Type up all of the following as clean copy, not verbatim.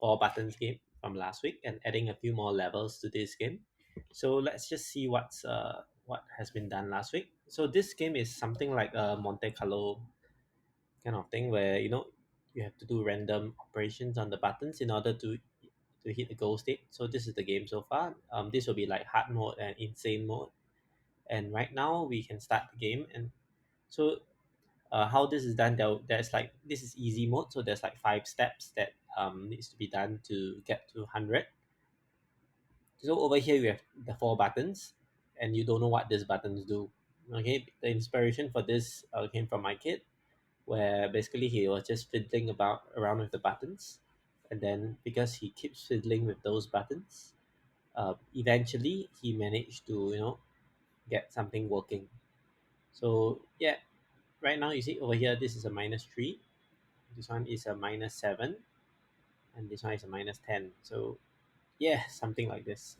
four buttons game from last week and adding a few more levels to this game. So let's just see what has been done last week. So this game is something like a Monte Carlo kind of thing where you have to do random operations on the buttons in order to hit the goal state. So this is the game so far. This will be like hard mode and insane mode. And right now we can start the game. And so how this is done, there's like this is easy mode. So there's like 5 steps that needs to be done to get to 100. So over here we have the 4 buttons, and you don't know what these buttons do. Okay, the inspiration for this came from my kid, where basically he was just fiddling about around with the buttons, and then because he keeps fiddling with those buttons, eventually he managed to get something working. So yeah, right now you see over here this is a -3, this one is a -7, and this one is a -10. So yeah, something like this.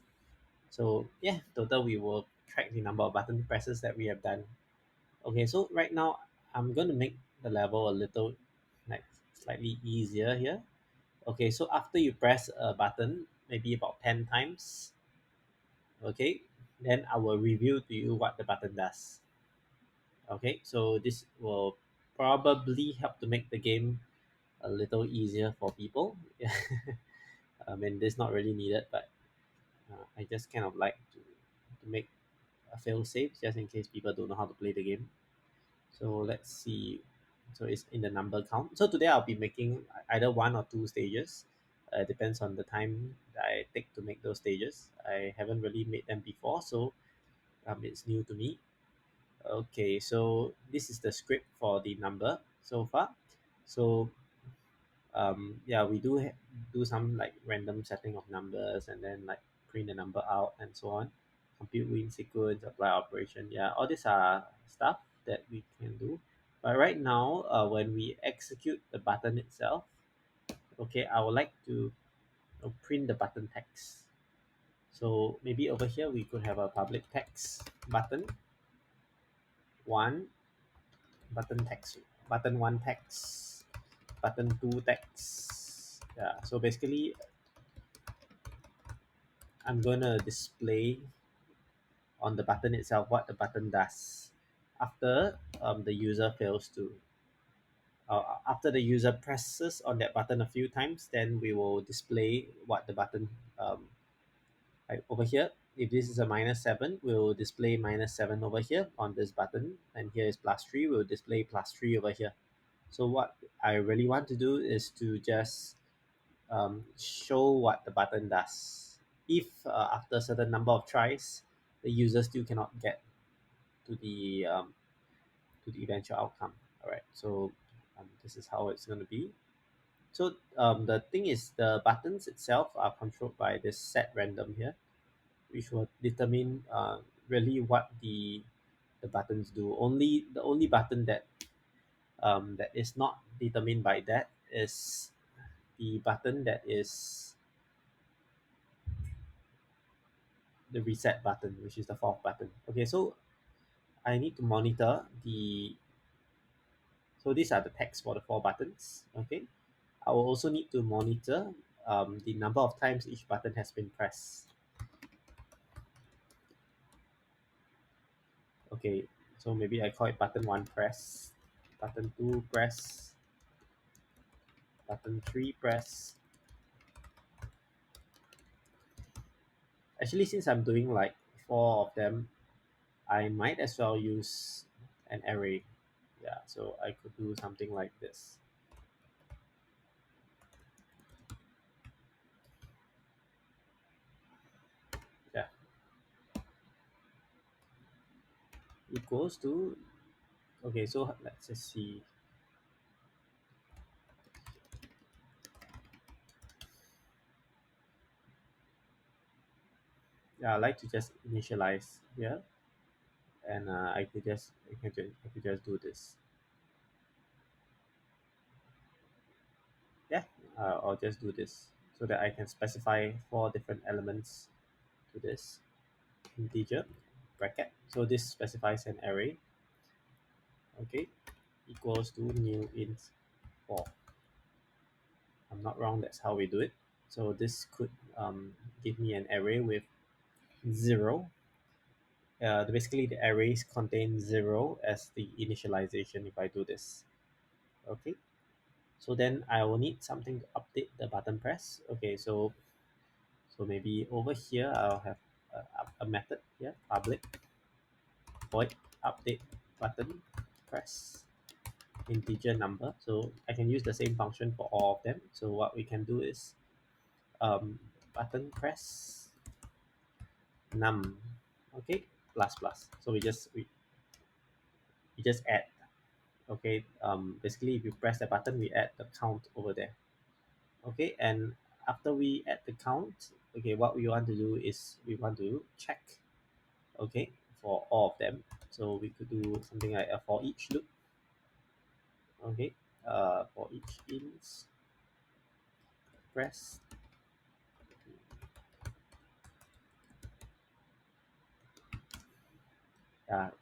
So yeah, total we will track the number of button presses that we have done. Okay, so right now I'm going to make the level a little like slightly easier here. Okay, so after you press a button maybe about 10 times, okay, then I will review to you what the button does. Okay, so this will probably help to make the game a little easier for people. I mean, this not really needed, but I just kind of like to make a fail safe just in case people don't know how to play the game. So let's see. So it's in the number count. So today I'll be making either 1 or 2 stages. Depends on the time that I take to make those stages. I haven't really made them before, so it's new to me. Okay, so this is the script for the number so far. So yeah, we do some like random setting of numbers and then like print the number out and so on. Compute win sequence, apply operation. Yeah, all these are stuff that we can do. But right now, when we execute the button itself, okay, I would like to print the button text. So maybe over here we could have a public text button one, button text, button one text, button two text. Yeah, so basically I'm gonna display on the button itself what the button does after the user fails to after the user presses on that button a few times, then we will display what the button like over here. If this is a -7, we'll display -7 over here on this button, and here is +3, we'll display +3 over here. So what I really want to do is to just show what the button does. If after a certain number of tries, the user still cannot get to the eventual outcome. All right, so this is how it's going to be. So the thing is, the buttons itself are controlled by this set random here, which will determine really what the buttons do. Only the only button that is not determined by that is the button that is the reset button, which is the fourth button. Okay, so I need to monitor the. So these are the text for the 4 buttons. Okay, I will also need to monitor the number of times each button has been pressed. Okay, so maybe I call it button 1 press, button 2 press, button 3 press. Actually, since I'm doing like 4 of them, I might as well use an array. Yeah, so I could do something like this. Yeah, equals to. Okay, so let's just see. Yeah, I like to just initialize here, and I could just do this. Yeah, I'll just do this so that I can specify 4 different elements to this integer bracket. So this specifies an array. Okay, equals to new int 4. I'm not wrong. That's how we do it. So this could give me an array with 0. Basically, the arrays contain 0 as the initialization if I do this. Okay, so then I will need something to update the button press. Okay, so maybe over here I'll have a method here, public void update button press integer number. So I can use the same function for all of them. So what we can do is button press num, okay, plus plus. So we just add. Okay, basically if you press the button, we add the count over there. Okay, and after we add the count, okay, what we want to do is we want to check, okay, for all of them. So we could do something like a for each loop. Okay, for each ins press.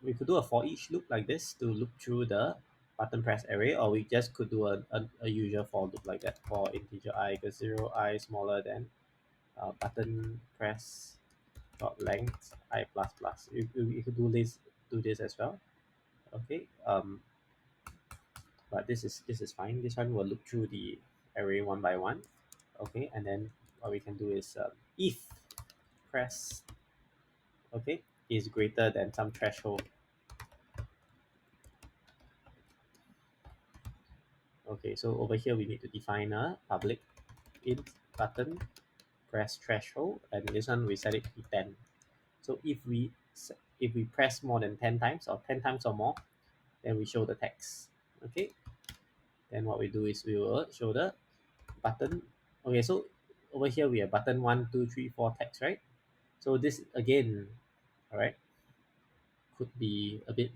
We could do a for each loop like this to loop through the button press array, or we just could do a usual for loop like that for integer I equals 0, I smaller than button press dot length I plus plus. You could do this as well. Okay, but this is fine. This one will loop through the array one by one. Okay, and then what we can do is if press, okay, is greater than some threshold. Okay, so over here we need to define a public int button press threshold, and this one we set it to 10. So if we press more than 10 times or 10 times or more, then we show the text. Okay, then what we do is we will show the button. Okay, so over here we have button 1 2 3 4 text, right? So this again, all right, could be a bit,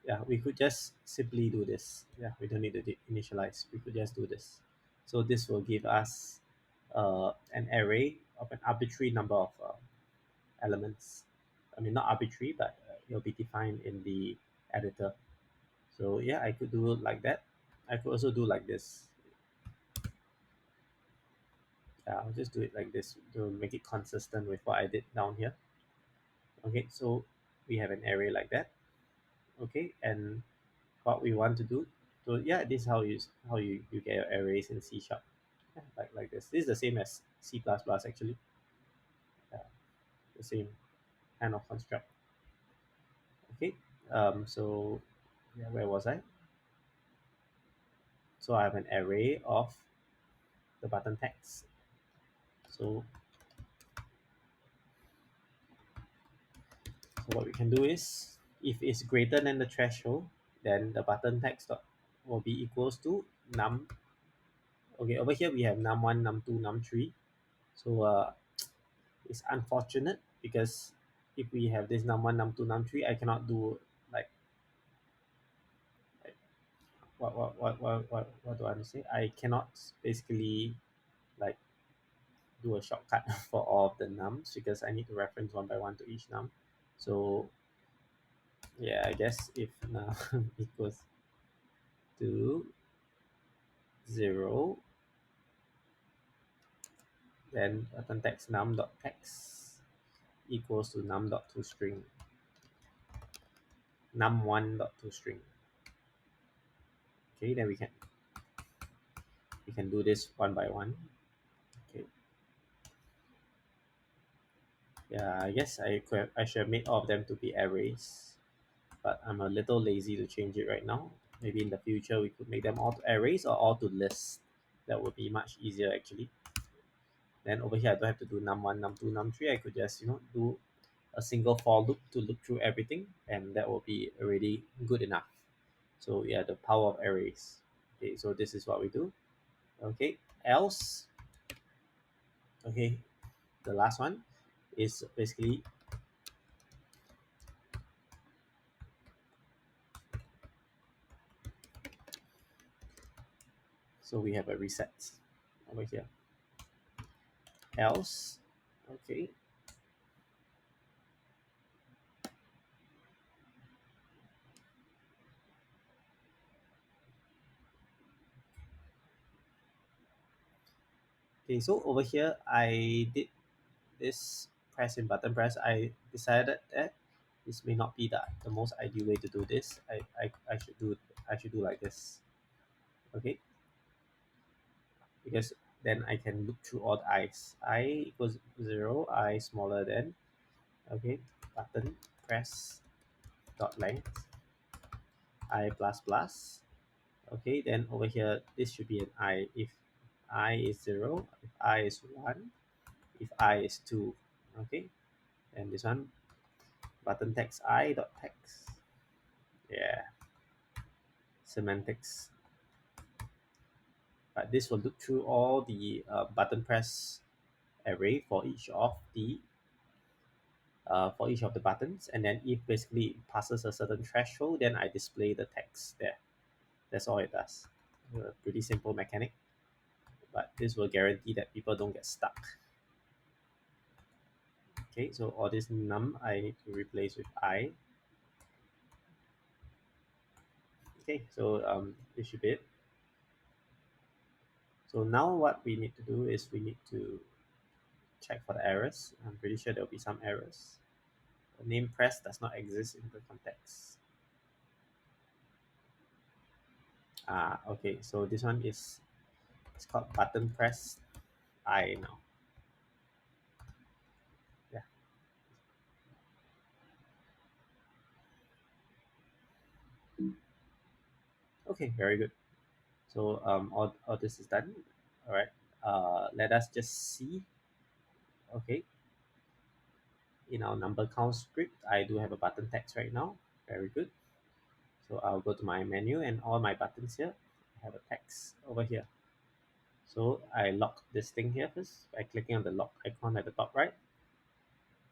yeah, we could just simply do this. Yeah, we don't need to initialize, we could just do this. So this will give us an array of an arbitrary number of elements. I mean, not arbitrary, but it'll be defined in the editor. So yeah, I could do it like that. I could also do like this. Yeah, I'll just do it like this to make it consistent with what I did down here. Okay, so we have an array like that. Okay, and what we want to do, so yeah, this is how you get your arrays in C sharp. Yeah, like this. This is the same as C plus plus actually. Yeah, the same kind of construct. Okay, so yeah, where was I? So I have an array of the button text. So so what we can do is, if it's greater than the threshold, then the button text will be equals to num. Okay, over here we have num1, num2, num3. So it's unfortunate because if we have this num1, num2, num3, I cannot do like, like what do I want to say? I cannot basically like do a shortcut for all of the nums because I need to reference one by one to each num. So yeah, I guess if num equals to 0, then button text num dot text equals to num dot toString, num1 dot toString. Okay, then we can do this one by one. Okay, yeah, I guess I should have made all of them to be arrays, but I'm a little lazy to change it right now. Maybe in the future we could make them all to arrays or all to lists. That would be much easier actually. Then over here I don't have to do num1, num2, num3. I could just do a single for loop to loop through everything, and that will be already good enough. So yeah, the power of arrays. Okay, so this is what we do. Okay, else, okay, the last one is basically, so we have a reset over here. Else, okay, Okay, so over here I did this press in button press. I decided that this may not be the most ideal way to do this. I should do like this. Okay, because then I can look through all the i's. I equals 0, I smaller than, okay, button press dot length, I plus plus. Okay, then over here this should be an I if I is 0, if I is 1, if I is 2. Okay, and this one button text I dot text. Yeah, semantics. But this will look through all the button press array for each of the buttons, and then if basically it passes a certain threshold, then I display the text there. That's all it does. Pretty simple mechanic, but this will guarantee that people don't get stuck. Okay, so all this num I need to replace with I. Okay, so this should be it. So now what we need to do is we need to check for the errors. I'm pretty sure there'll be some errors. The name press does not exist in the context. Okay, so this one is, it's called button press I now. Yeah. Okay, very good. So all this is done. All right. Let us just see. Okay, in our number count script, I do have a button text right now. Very good. So I'll go to my menu and all my buttons here. I have a text over here. So I lock this thing here first by clicking on the lock icon at the top right.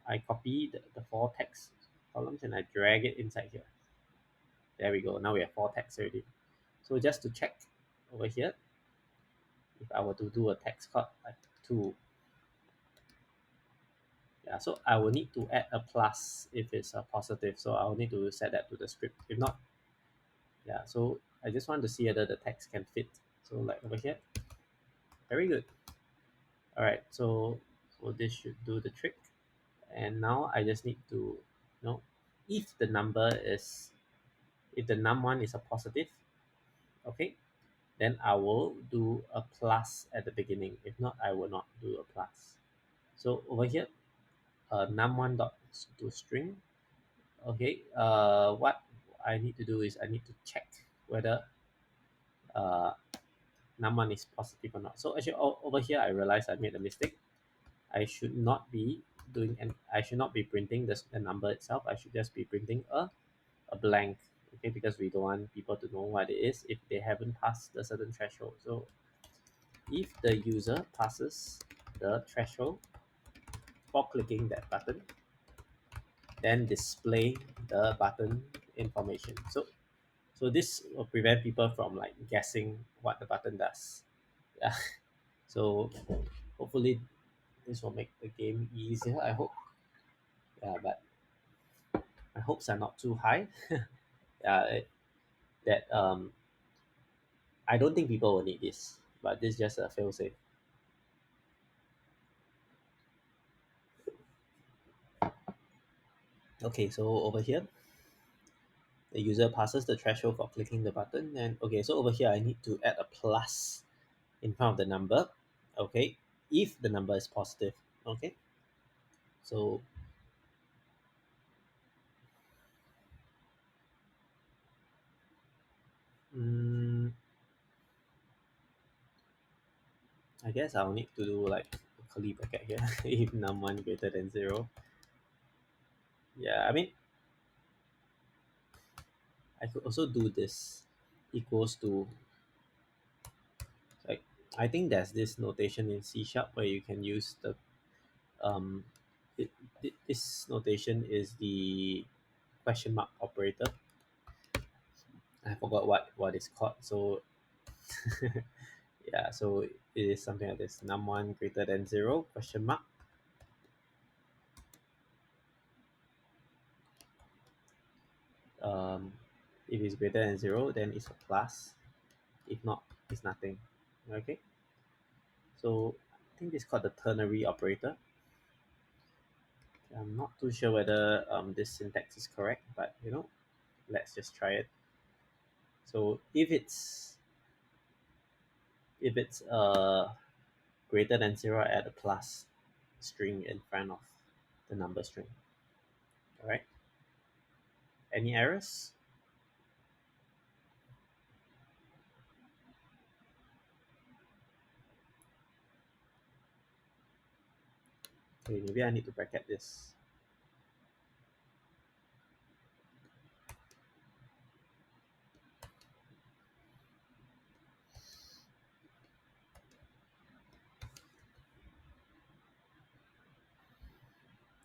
I copy the four text columns and I drag it inside here. There we go. Now we have four texts already. So just to check over here, if I were to do a text cut like two, yeah, so I will need to add a plus if it's a positive. So I'll need to set that to the script. If not, yeah. So I just want to see whether the text can fit. So like over here, very good. All right. So this should do the trick. And now I just need to, if the number is, if the num1 is a positive, okay, then I will do a plus at the beginning. If not, I will not do a plus. So over here, num1 dot to string. Okay, what I need to do is I need to check whether uh, num1 is positive or not. So actually over here, I realized I made a mistake. I should not be doing, and I should not be printing the number itself. I should just be printing a blank, okay, because we don't want people to know what it is if they haven't passed the certain threshold. So if the user passes the threshold for clicking that button, then display the button information. So this will prevent people from like guessing what the button does. Yeah. So hopefully this will make the game easier, I hope. Yeah, but my hopes are not too high. Yeah, that I don't think people will need this, but this is just a fail safe. Okay, so over here, the user passes the threshold for clicking the button, and okay, so over here I need to add a plus in front of the number. Okay, if the number is positive. Okay, so mm, I guess I'll need to do like a curly bracket here if num1 greater than 0. Yeah, I mean, I could also do this equals to, like, I think there's this notation in C sharp where you can use the um it, this notation is the question mark operator. I forgot what it's called. So yeah, so it is something like this: num1 greater than 0 question mark. Um, if it's greater than 0, then it's a plus. If not, it's nothing. Okay. So think this is called the ternary operator. I'm not too sure whether this syntax is correct, but let's just try it. So if it's greater than zero, add a plus string in front of the number string. All right. Any errors? Okay, maybe I need to bracket this.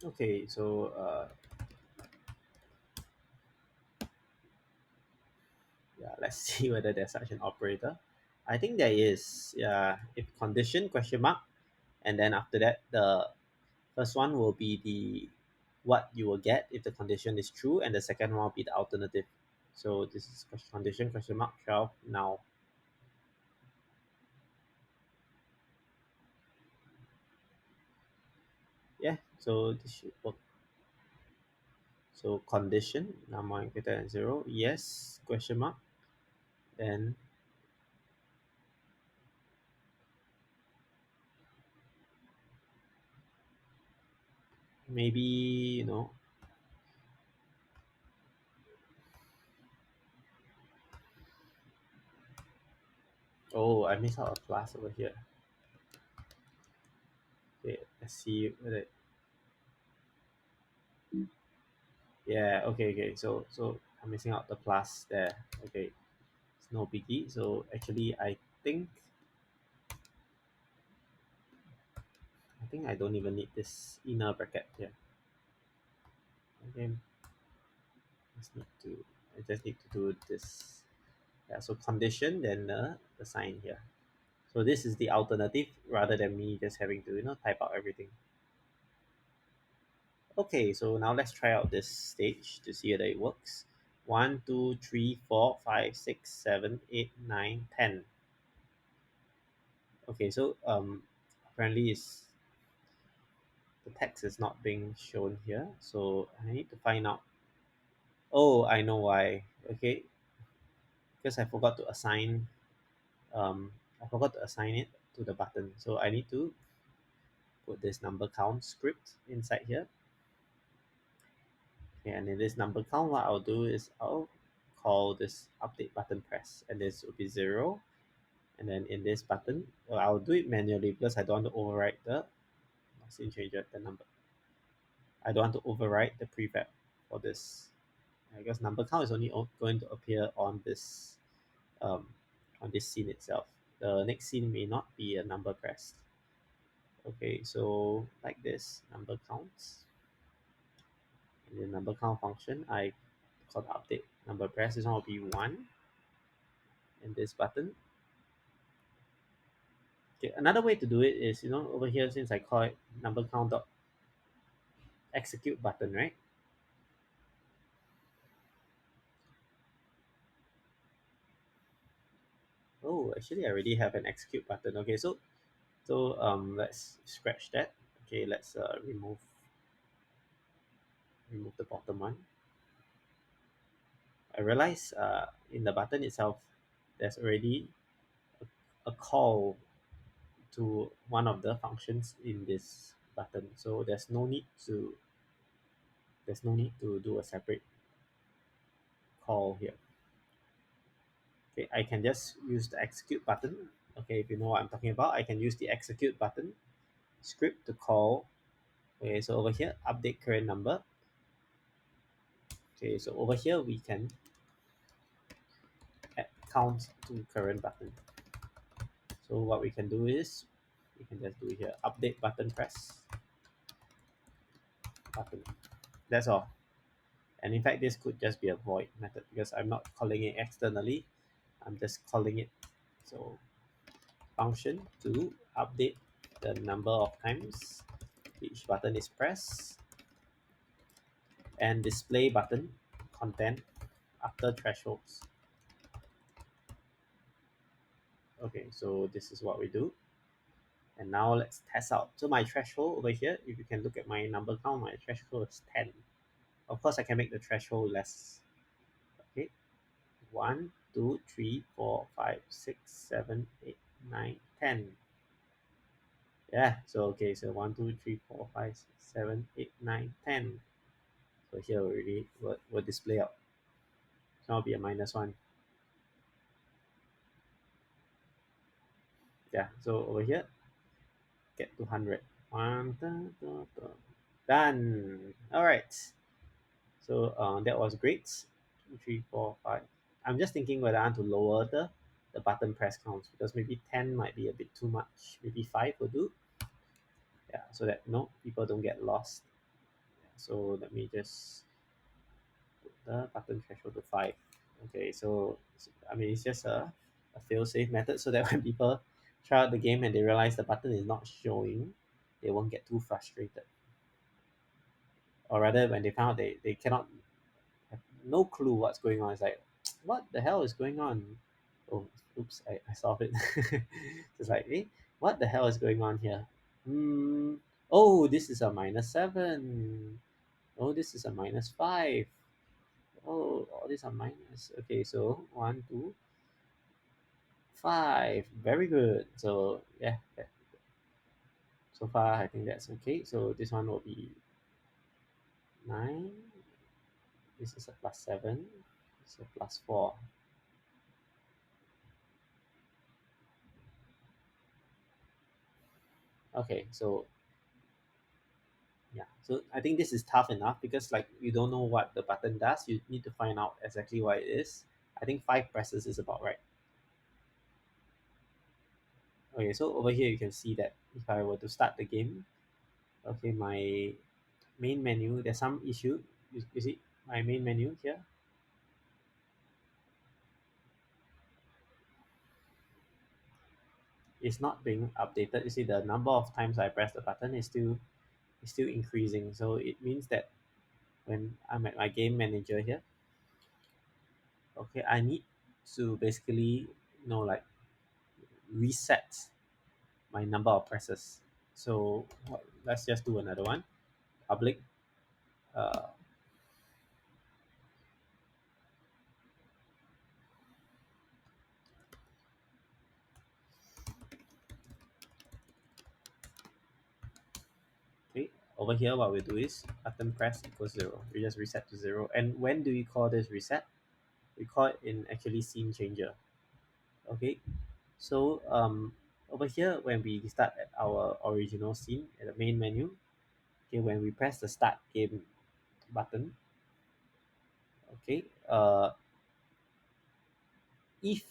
Okay, so yeah, let's see whether there's such an operator. I think there is. Yeah, if condition question mark, and then after that the first one will be the what you will get if the condition is true, and the second one will be the alternative. So this is condition question mark 12 now. Yeah, so this should work. So condition number greater than zero, yes, question mark. Then maybe oh, I missed out a plus over here. Okay, let's see whether yeah, okay, so I'm missing out the plus there. Okay, it's no biggie. So actually I think I don't even need this inner bracket here. Okay, just need to I just need to do this. Yeah, so condition, then the sign here. So this is the alternative rather than me just having to type out everything. Okay, so now let's try out this stage to see whether it works. 1, 2, 3, 4, 5, 6, 7, 8, 9, 10. Okay, so apparently is the text is not being shown here, so I need to find out. Oh, I know why. Okay, because I forgot to assign it to the button, so I need to put this number count script inside here. Okay, and in this number count, what I'll do is I'll call this update button press, and this will be 0. And then in this button, I'll do it manually because I don't want to overwrite scene changer, the number. I don't want to overwrite the prefab for this because number count is only going to appear um, on this scene itself. The next scene may not be a number pressed. Okay, so like this, number counts. In the number count function, I call the update number press. This one will be 1. And this button. Okay, another way to do it is, over here, since I call it number count dot execute button, right? Oh, actually, I already have an execute button. Okay, so let's scratch that. Okay, let's remove the bottom one. I realize in the button itself, there's already a call to one of the functions in this button, so there's no need to do a separate call here. Okay, I can just use the execute button. Okay, if you know what I'm talking about, I can use the execute button script to call. Okay, so over here, update current number. Okay, so over here we can add count to current button. So what we can do is we can just do here update button press button. That's all. And in fact, this could just be a void method because I'm not calling it externally. I'm just calling it so function to update the number of times each button is pressed and display button content after thresholds. Okay, so this is what we do. And now let's test out. So my threshold over here, if you can look at my number count, my threshold is 10. Of course, I can make the threshold less. Okay, 1, 2, 3, 4, 5, 6, 7, 8, 9, 10. Yeah, so okay, so 1, 2, 3, 4, 5, 6, 7, 8, 9, 10. So here already will display out. So I'll be a -1. Yeah, so over here, get to 100. One, dun, dun, dun. Done. All right. So that was great. Two, three, four, five. I'm just thinking whether I want to lower the button press counts because maybe 10 might be a bit too much. Maybe 5 will do. Yeah, so that no people don't get lost. So let me just put the button threshold to 5. Okay, so I mean it's just a fail-safe method so that when people try out the game and they realize the button is not showing, they won't get too frustrated. Or rather, when they found out they cannot have no clue what's going on. It's like, what the hell is going on? Oh, oops, I solved it. It's like, what the hell is going on here? Oh, this is a -7. Oh, this is a -5. Oh, all these are minus. Okay, so 1, 2, 5. Very good. So yeah, so far I think that's okay. So this one will be 9. This is a +7. This is a +4. Okay, so yeah, so I think this is tough enough because like you don't know what the button does. You need to find out exactly what it is. I think 5 presses is about right. Okay, so over here you can see that if I were to start the game, okay, my main menu, there's some issue. You see my main menu here. It's not being updated. You see the number of times I press the button is still increasing. So it means that when I'm at my game manager here, okay, I need to basically like reset my number of presses. So let's just do another one. Public. Uh, okay. Over here, what we do is button press equals 0. We just reset to 0. And when do we call this reset? We call it in actually scene changer. Okay. So over here, when we start at our original scene at the main menu, okay, when we press the start game button, okay, if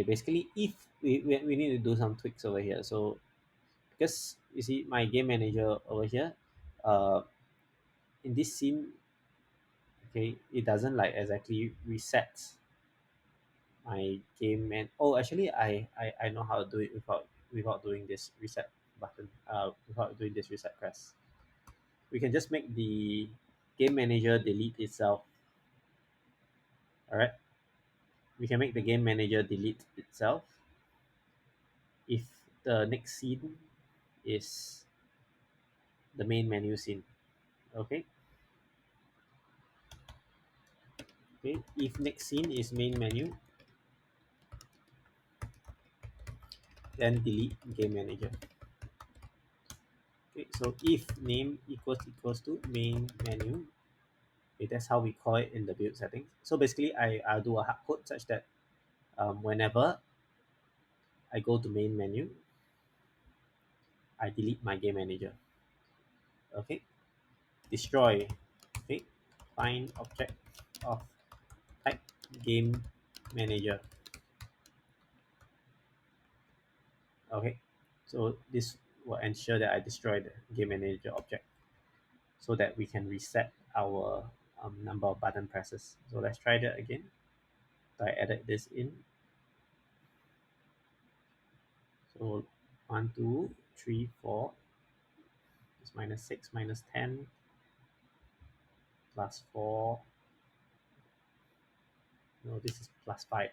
basically if we need to do some tweaks over here. So because you see my game manager over here, uh, in this scene, okay, it doesn't like exactly reset my game and oh actually I know how to do it without doing this reset button without doing this reset press. We can just make the game manager delete itself. All right, we can make the game manager delete itself if the next scene is the main menu scene. Okay, okay, if next scene is main menu, then delete game manager. Okay, so if name equals to main menu, okay, that's how we call it in the build settings. So basically I'll do a hard code such that whenever I go to main menu, I delete my game manager. Okay, destroy. Okay, find object of type game manager. Okay, so this will ensure that I destroy the game manager object so that we can reset our number of button presses. So let's try that again. So I added this in. So 1, 2, 3, 4 is -6, -10, +4. No, this is +5.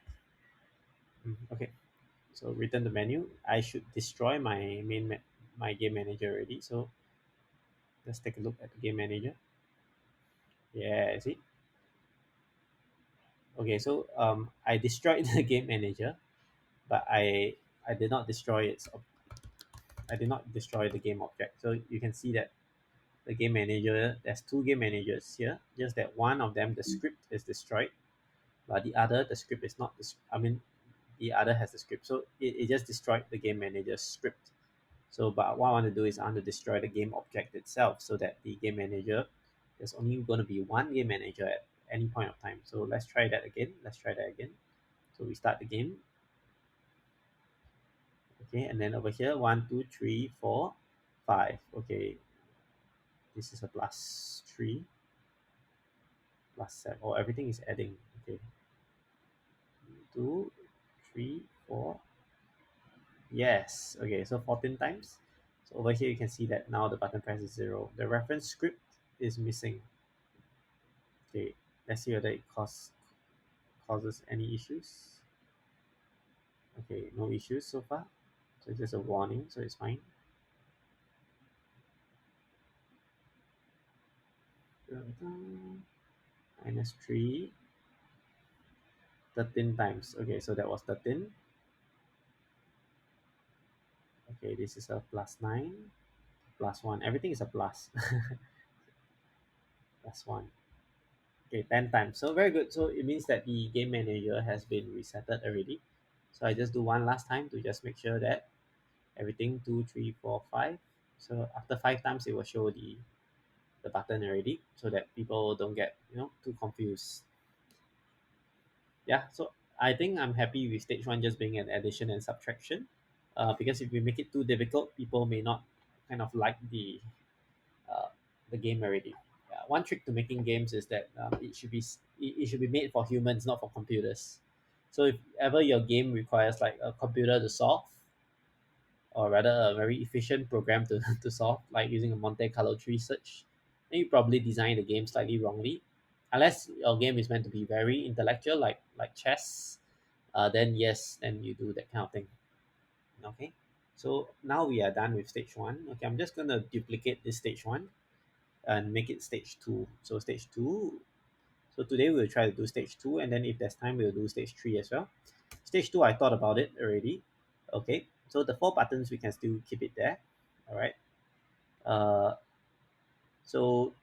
Okay, So return the menu. I should destroy my my game manager already. So let's take a look at the game manager. Yeah, see. Okay, so I destroyed the game manager, but I did not destroy I did not destroy the game object. So you can see that the game manager, there's two game managers here. Just that one of them, the script is destroyed, but the other, the script is not. I mean, the other has the script, so it just destroyed the game manager's script. So, but what I want to do is I want to destroy the game object itself, so that the game manager, there's only going to be one game manager at any point of time. So let's try that again. Let's try that again. So we start the game. Okay, and then over here, 1, 2, 3, 4, 5. Okay, this is a +3, +7. Oh, everything is adding. Okay, 2, 3, 4. Yes. Okay, so 14 times. So over here, you can see that now the button press is 0. The reference script is missing. Okay, let's see whether it causes any issues. Okay, no issues so far. So it's just a warning, so it's fine. -3, 13 times. Okay, so that was 13. Okay, this is a +9, +1. Everything is a plus. +1. Okay, 10 times. So very good. So it means that the game manager has been resetted already. So I just do one last time to just make sure that everything 2, 3, 4, 5. So after 5 times, it will show the button already, so that people don't get too confused. Yeah. So I think I'm happy with stage one just being an addition and subtraction. Because if we make it too difficult, people may not kind of like uh, the game already. One trick to making games is that it should be made for humans, not for computers. So if ever your game requires like a computer to solve, or rather a very efficient program to, to solve, like using a Monte Carlo tree search, then you probably design the game slightly wrongly. Unless your game is meant to be very intellectual, like chess, then yes, then you do that kind of thing. Okay. So now we are done with stage one. Okay, I'm just gonna duplicate this stage one and make it stage two. So stage two. So today we'll try to do stage two, and then if there's time, we'll do stage three as well. Stage two, I thought about it already. Okay, so the four buttons we can still keep it there. All right. Uh, so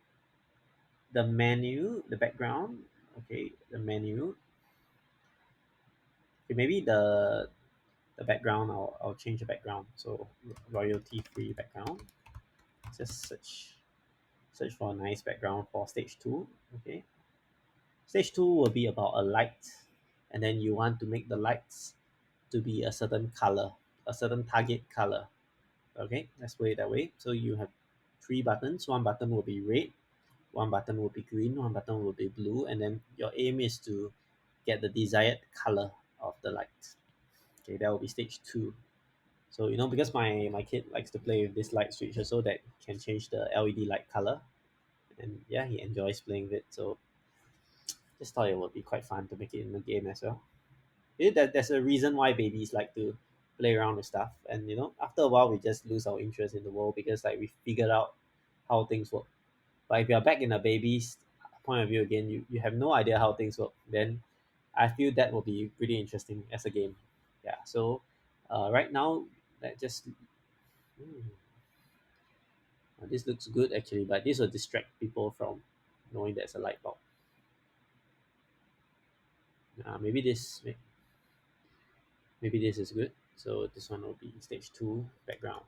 the menu, the background. Okay, the menu. Okay, maybe the background. I'll change the background. So royalty free background. Just search for a nice background for stage two. Okay, stage two will be about a light, and then you want to make the lights to be a certain color, a certain target color. Okay, let's put it that way. So you have three buttons. One button will be red, one button will be green, one button will be blue, and then your aim is to get the desired color of the light. Okay, that will be stage two. So because my kid likes to play with this light switcher so that can change the LED light color, and yeah, he enjoys playing with it. So just thought it would be quite fun to make it in the game as well. There's a reason why babies like to play around with stuff, and after a while we just lose our interest in the world because like we figured out how things work. But if you're back in a baby's point of view again, you have no idea how things work, then I feel that will be pretty interesting as a game. Yeah. So right now, that just this looks good actually, but this will distract people from knowing there's a light bulb. Maybe this is good. So this one will be stage two background.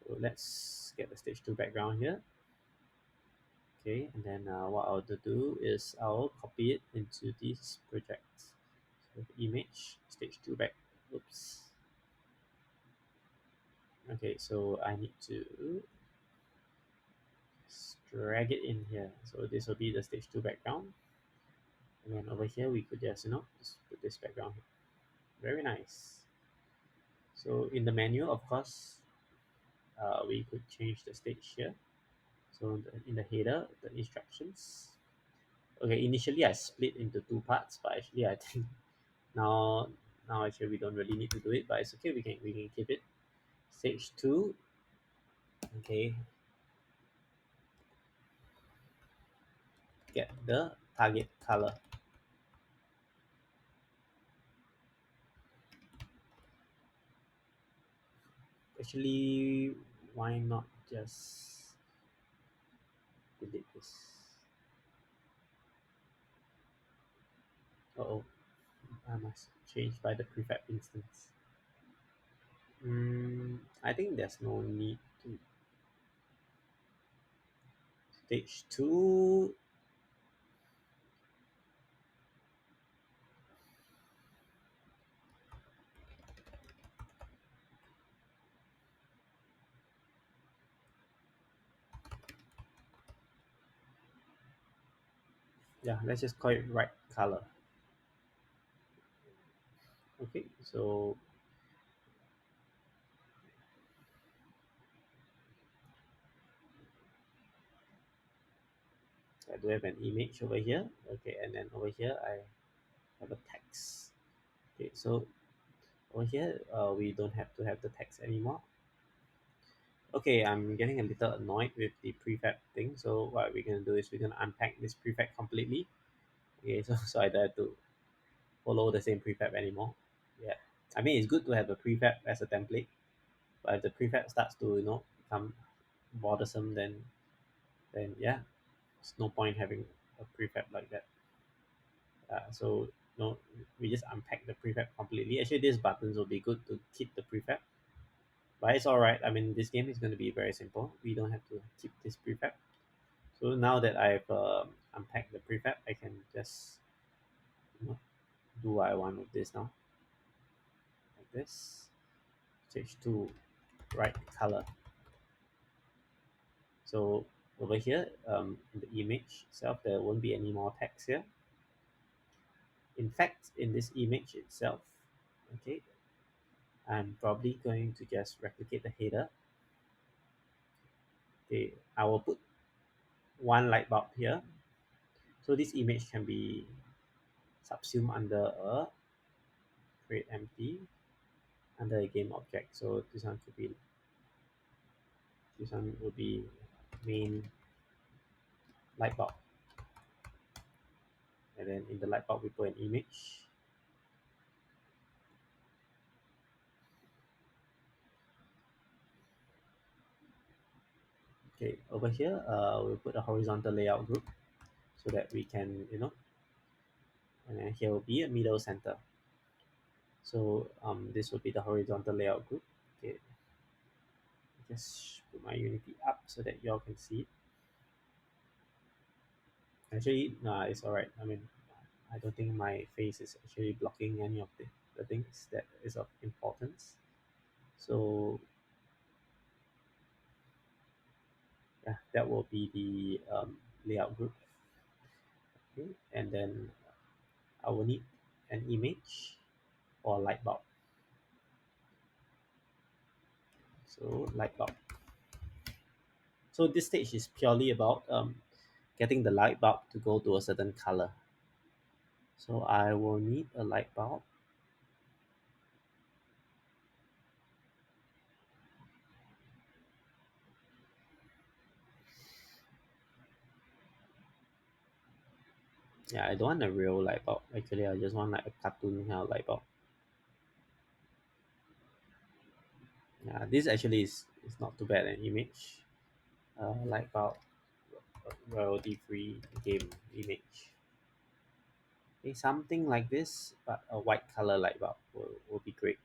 So let's get the stage two background here. Okay, and then what I'll do is I'll copy it into this project. So image stage two back. Oops. Okay, so I need to drag it in here. So this will be the stage two background. And then over here we could just put this background here. Very nice. So in the menu, of course, we could change the stage here. So in the header, the instructions. Okay, initially I split into two parts, but actually I think now now actually we don't really need to do it, but it's okay. We can keep it. Stage two. Okay, get the target color. Actually, why not just delete this? Oh, I must change by the prefab instance. I think there's no need to. Stage two. Yeah, let's just call it right color. Okay, so I do have an image over here. Okay, and then over here I have a text. Okay, so over here we don't have to have the text anymore. Okay, I'm getting a little annoyed with the prefab thing. So what we're gonna do is we're gonna unpack this prefab completely. Okay, so I don't have to follow the same prefab anymore. Yeah, I mean it's good to have a prefab as a template, but if the prefab starts to become bothersome, then yeah, it's no point having a prefab like that. So we just unpack the prefab completely. Actually, these buttons will be good to keep the prefab, but it's all right. I mean, this game is going to be very simple. We don't have to keep this prefab. So now that I've unpacked the prefab, I can just you know, do what I want with this now, like this. Change to right color. So over here, in the image itself, there won't be any more text here. In fact, in this image itself, okay, I'm probably going to just replicate the header. Okay, I will put one light bulb here. So this image can be subsumed under a create empty under a game object. So this one will be main light bulb. And then in the light bulb we put an image. Okay, over here we'll put a horizontal layout group so that we can, and then here will be a middle center. So this will be the horizontal layout group. Okay, just put my Unity up so that y'all can see it. Actually, nah, it's alright. I mean, I don't think my face is actually blocking any of the things that is of importance. So yeah, that will be the layout group. Okay, and then I will need an image or light bulb. So light bulb. So this stage is purely about getting the light bulb to go to a certain color. So I will need a light bulb. Yeah, I don't want a real light bulb. Actually, I just want like a cartoon kind of light bulb. Yeah, this actually is not too bad an image. Light bulb, royalty free game image. Okay, something like this, but a white color light bulb will be great.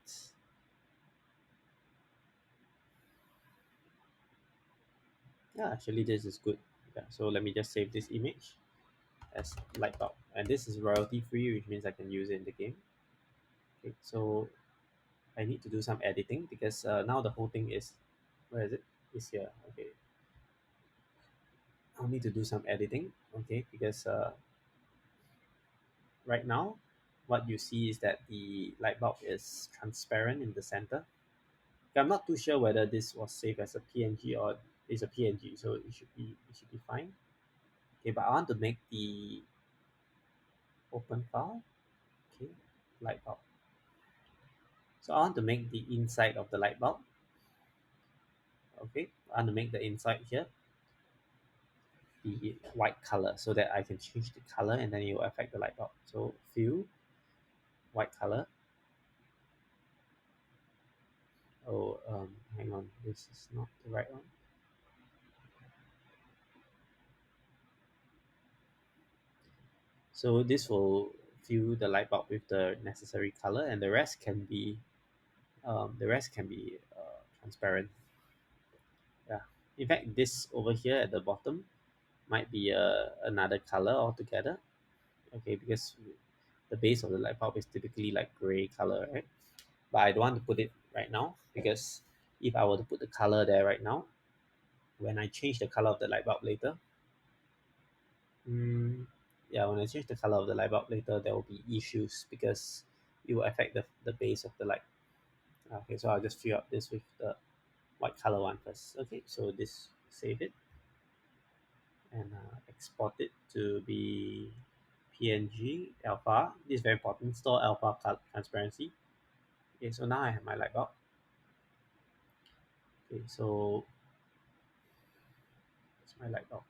Yeah, actually this is good. Yeah, so let me just save this image as light bulb, and this is royalty free, which means I can use it in the game. Okay, so I need to do some editing because now the whole thing is, where is it? It's here. Okay, I'll need to do some editing. Okay, because right now, what you see is that the light bulb is transparent in the center. Okay, I'm not too sure whether this was saved as a PNG or is a PNG, so it should be fine. Okay, but I want to make the open file. Okay, light bulb. So I want to make the inside of the light bulb. Okay, I want to make the inside here the white color so that I can change the color and then it will affect the light bulb. So fill white color. Oh, hang on, this is not the right one. So this will fill the light bulb with the necessary color, and the rest can be transparent. Yeah. In fact, this over here at the bottom might be another color altogether. Okay, because the base of the light bulb is typically like gray color, right? But I don't want to put it right now because if I were to put the color there right now, when I change the color of the light bulb later, mm, yeah, when I change the color of the light bulb later, there will be issues because it will affect the base of the light. Okay, so I'll just fill up this with the white color one first. Okay, so this save it and export it to be PNG alpha. This is very important. Store alpha transparency. Okay, so now I have my light bulb. Okay, so it's my light bulb.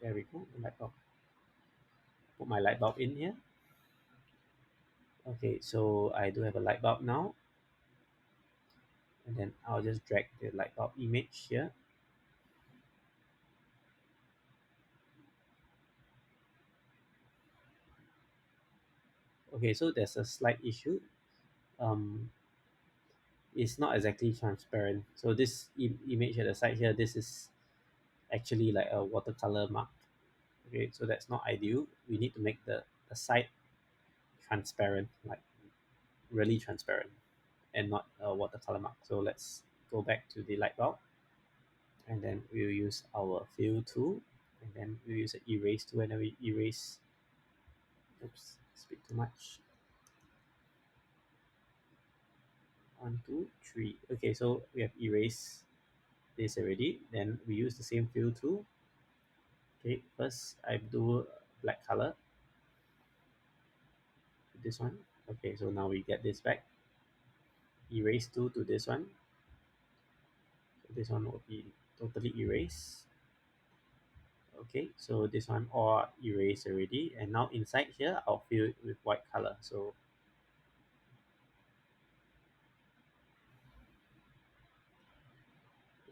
There we go. The light bulb. Put my light bulb in here. Okay, so I do have a light bulb now, and then I'll just drag the light bulb image here. Okay, so there's a slight issue. Um, it's not exactly transparent. So this image at the side here, this is actually like a watercolor mark. Okay, so that's not ideal. We need to make the side transparent, like really transparent, and not a watercolor mark. So let's go back to the light bulb, and then we'll use our fill tool, and then we'll use an erase tool, and then we erase. Oops, speak too much. 1, 2, 3. Okay, so we have erased this already. Then we use the same fill tool. Okay, first I do black color. This one. Okay, so now we get this back. Erase tool to this one. So this one will be totally erased. Okay, so this one all erased already, and now inside here I'll fill it with white color. So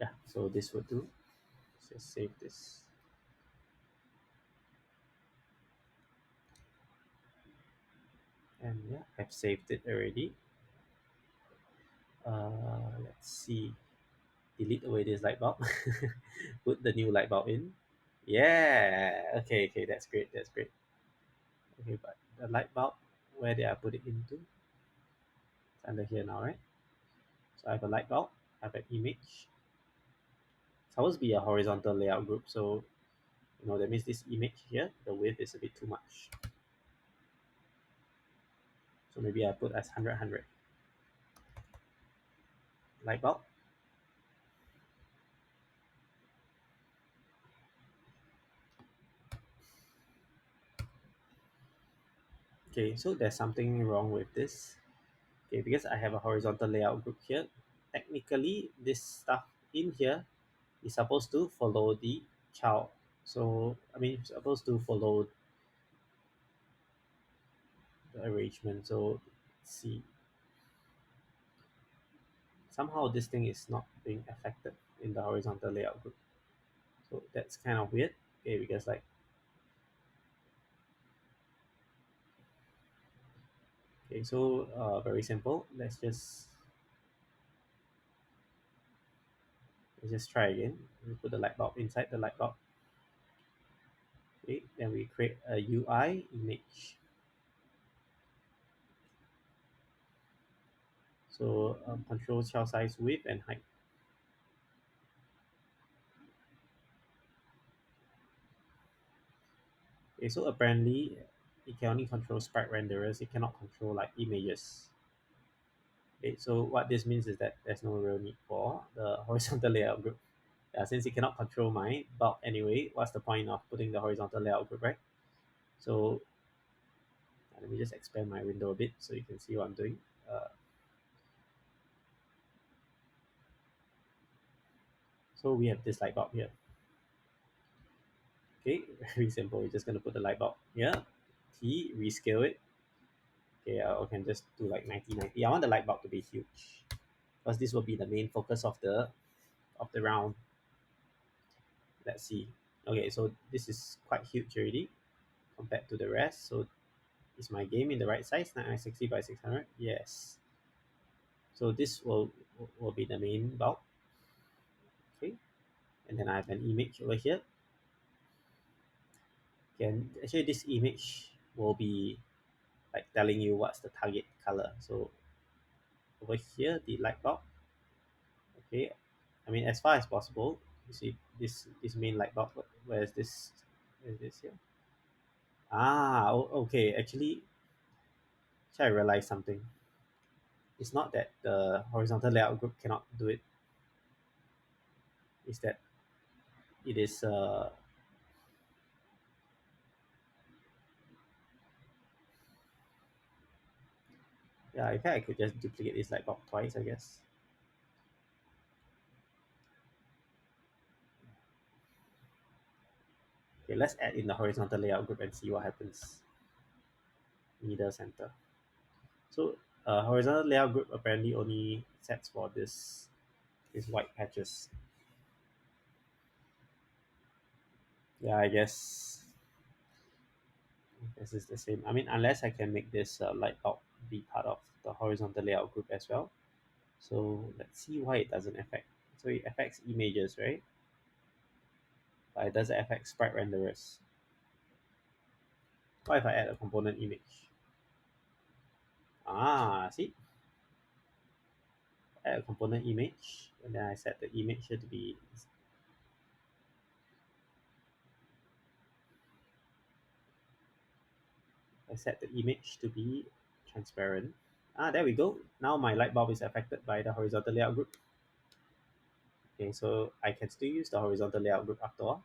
yeah, so this would do. Let's just save this. And yeah, I've saved it already. Let's see. Delete away this light bulb. Put the new light bulb in. Yeah. Okay. Okay. That's great. That's great. Okay, but the light bulb, where did I put it into? It's under here now, right? So I have a light bulb. I have an image. It's supposed to be a horizontal layout group. So that means this image here, the width is a bit too much. So maybe I put as 100 light bulb. Okay, so there's something wrong with this. Okay, because I have a horizontal layout group here, technically this stuff in here is supposed to follow the child. So I mean, it's supposed to follow the arrangement. So let's see, somehow this thing is not being affected in the horizontal layout group. So that's kind of weird. Okay, because like, okay, so very simple. Let's just try again. We put the light bulb inside the light bulb. Okay, then we create a UI image. So control child size, width, and height. Okay, so apparently it can only control sprite renderers. It cannot control like images. Okay, so what this means is that there's no real need for the horizontal layout group. Since it cannot control my bulb anyway, what's the point of putting the horizontal layout group, right? So let me just expand my window a bit so you can see what I'm doing. Uh, so we have this light bulb here. Okay, very simple. We're just gonna put the light bulb here. T, rescale it. Okay, I can just do like 1990. I want the light bulb to be huge because this will be the main focus of the round. Let's see. Okay, so this is quite huge already compared to the rest. So is my game in the right size? 960 by 600? Yes. So this will be the main bulb. Okay, and then I have an image over here. And actually this image will be like telling you what's the target color. So over here, the light bulb. Okay, I mean as far as possible. You see this main light bulb. Where is this? Where is this here? Ah, okay. Actually, I realized something. It's not that the horizontal layout group cannot do it. It's that it is yeah. In fact, I could just duplicate this light bulb twice, I guess. Okay, let's add in the horizontal layout group and see what happens. Middle center. So horizontal layout group apparently only sets for these white patches. Yeah, I guess this is the same. I mean, unless I can make this light bulb be part of the horizontal layout group as well. So let's see why it doesn't affect. So it affects images, right? But it doesn't affect sprite renderers. What if I add a component image? Ah, see? Add a component image, and then I set the image here to be. I set the image to be transparent. Ah, there we go. Now my light bulb is affected by the horizontal layout group. Okay, so I can still use the horizontal layout group after all.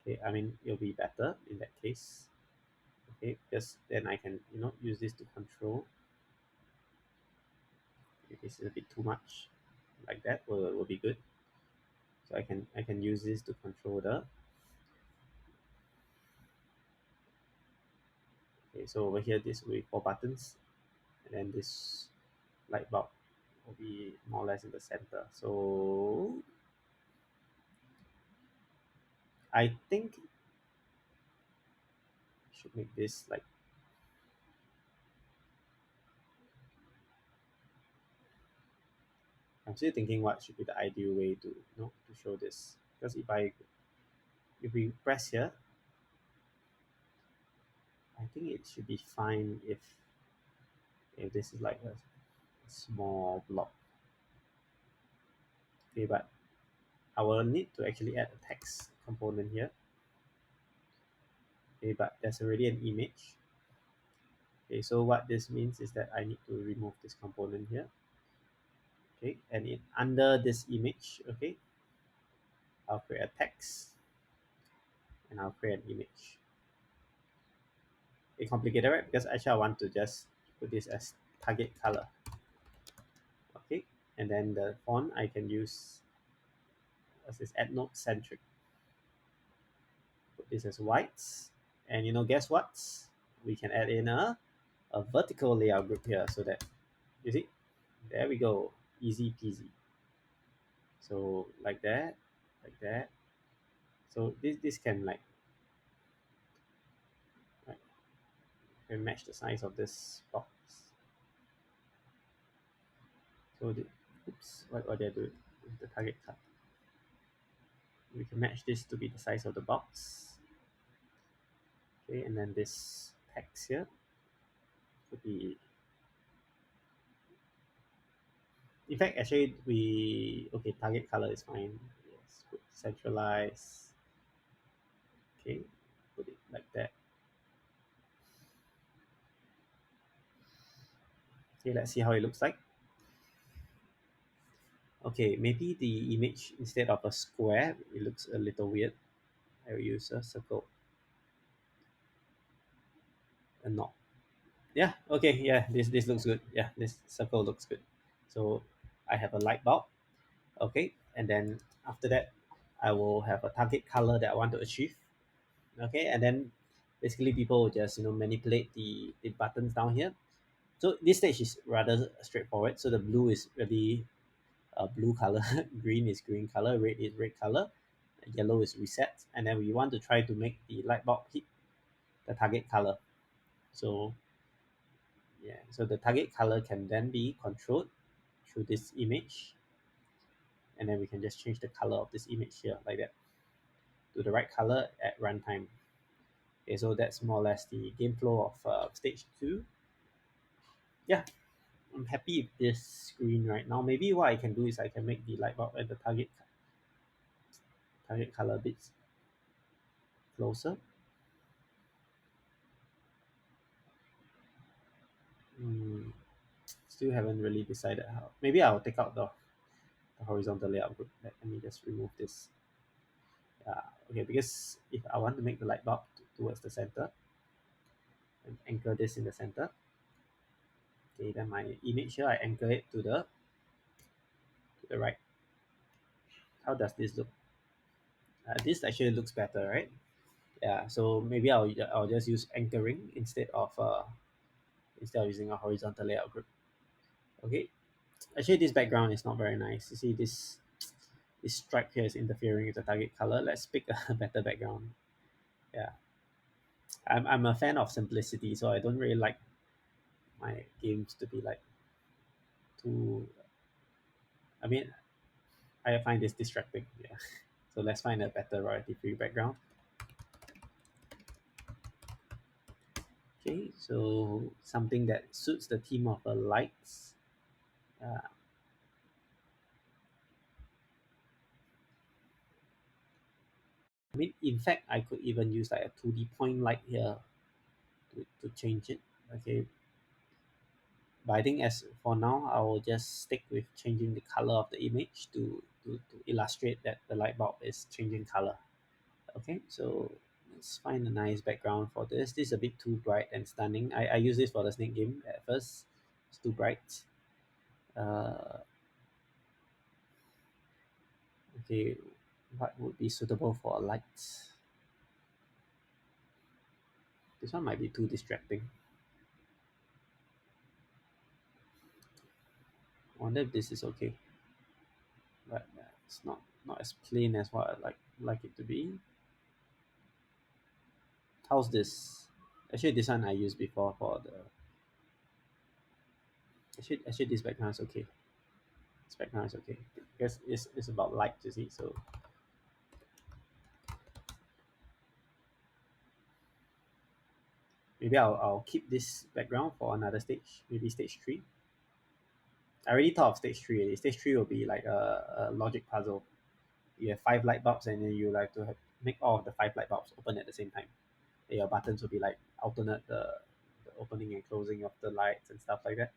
Okay, I mean it'll be better in that case. Okay, because then I can use this to control. If this is a bit too much, like that will be good. So I can use this to control the. Okay, so over here this will be 4 buttons, and then this light bulb will be more or less in the center. So I think I should make this like. I'm still thinking what should be the ideal way to show this, because if we press here, I think it should be fine if this is like a small block. Okay, but I will need to actually add a text component here. Okay, but there's already an image. Okay, so what this means is that I need to remove this component here. Okay, and under this image, okay, I'll create a text and I'll create an image. It's complicated, right? Because actually I want to just put this as target color. Okay, and then the font I can use as this add note centric. Put this as whites, and guess what? We can add in a vertical layout group here, so that you see, there we go, easy peasy. So like that, like that. So this can like can match the size of this box. So oops, what did I do with the target cut? We can match this to be the size of the box. Okay, and then this text here could be. In fact, actually, okay, target color is fine. Yes, put centralize. Okay, put it like that. Okay, let's see how it looks like. Okay, maybe the image, instead of a square, it looks a little weird. I will use a circle, a knot. Yeah, okay, yeah, this looks good. Yeah, this circle looks good. So I have a light bulb, okay, and then after that I will have a target color that I want to achieve, okay, and then basically people will just manipulate the buttons down here. So this stage is rather straightforward. So the blue is really blue color, green is green color, red is red color, yellow is reset, and then we want to try to make the light bulb hit the target color. So yeah, so the target color can then be controlled through this image, and then we can just change the color of this image here like that to the right color at runtime. Okay, so that's more or less the game flow of stage two. Yeah, I'm happy with this screen right now. Maybe what I can do is I can make the light bulb at the target color a bit closer. Mm, still haven't really decided how. Maybe I'll take out the horizontal layout group. Let me just remove this. Okay, because if I want to make the light bulb towards the center and anchor this in the center, okay, then my image here I anchor it to the right. How does this look? This actually looks better, right? Yeah. So maybe I'll just use anchoring instead of using a horizontal layout group. Okay. Actually, this background is not very nice. You see this stripe here is interfering with the target color. Let's pick a better background. Yeah. I'm a fan of simplicity, so I don't really like my games to be like too. I mean, I find this distracting. Yeah. So let's find a better royalty-free background. Okay, so something that suits the theme of the lights. Uh, I mean, in fact, I could even use like a 2D point light here to change it. Okay, but I think as for now, I will just stick with changing the color of the image to illustrate that the light bulb is changing color. Okay, so let's find a nice background for this. This is a bit too bright and stunning. I use this for the snake game at first. It's too bright. Uh, okay, what would be suitable for a light? This one might be too distracting. I wonder if this is okay, but it's not as plain as what I like it to be. How's this? Actually, this one I used before for the. Actually, this background is okay. This background is okay because it's about light, you see. So maybe I'll keep this background for another stage. Maybe stage three. I already thought of stage three already. Stage three will be like a logic puzzle. You have five light bulbs, and then you like to make all of the five light bulbs open at the same time. Your buttons will be like alternate the opening and closing of the lights and stuff like that.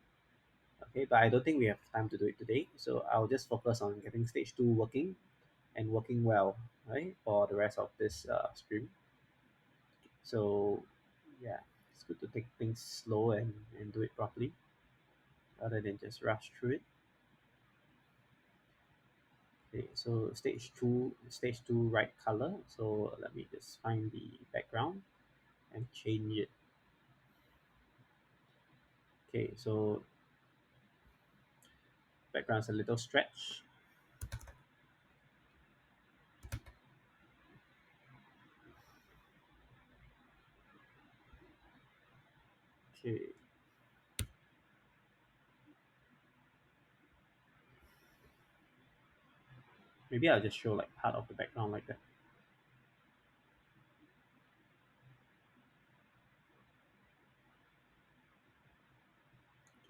Okay, but I don't think we have time to do it today, so I'll just focus on getting stage two working and working well, right, for the rest of this stream. So yeah, it's good to take things slow and do it properly rather than just rush through it. Okay, so stage two right color. So let me just find the background and change it. Okay, so background's a little stretch. Okay, maybe I'll just show like part of the background like that.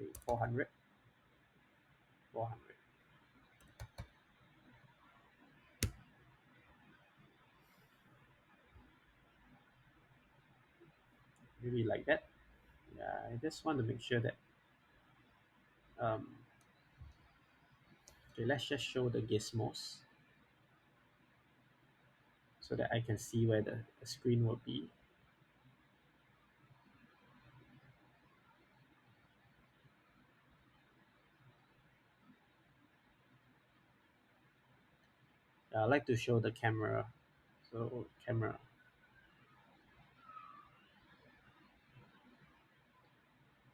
Okay, 400, 400. Maybe like that. Yeah, I just want to make sure that um okay, let's just show the gizmos so that I can see where the screen will be. I like to show the camera. So camera.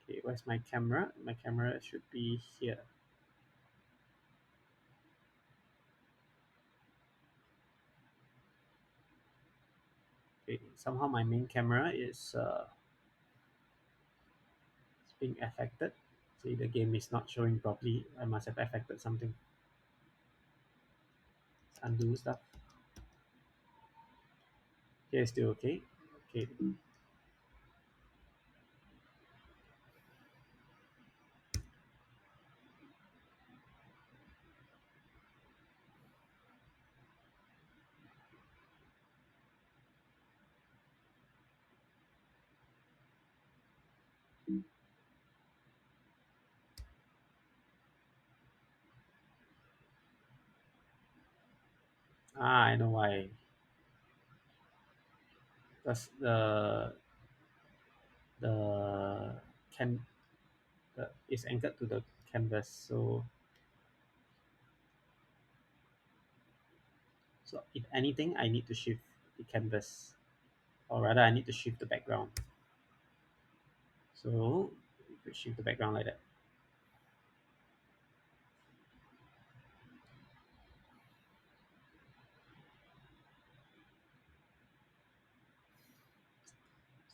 Okay, where's my camera? My camera should be here. Okay, somehow my main camera is being affected. See, the game is not showing properly. I must have affected something. Let's undo stuff. Here is still okay. Okay. I know why. Because the can is anchored to the canvas. So if anything, I need to shift the canvas, or rather, I need to shift the background. So we could shift the background like that.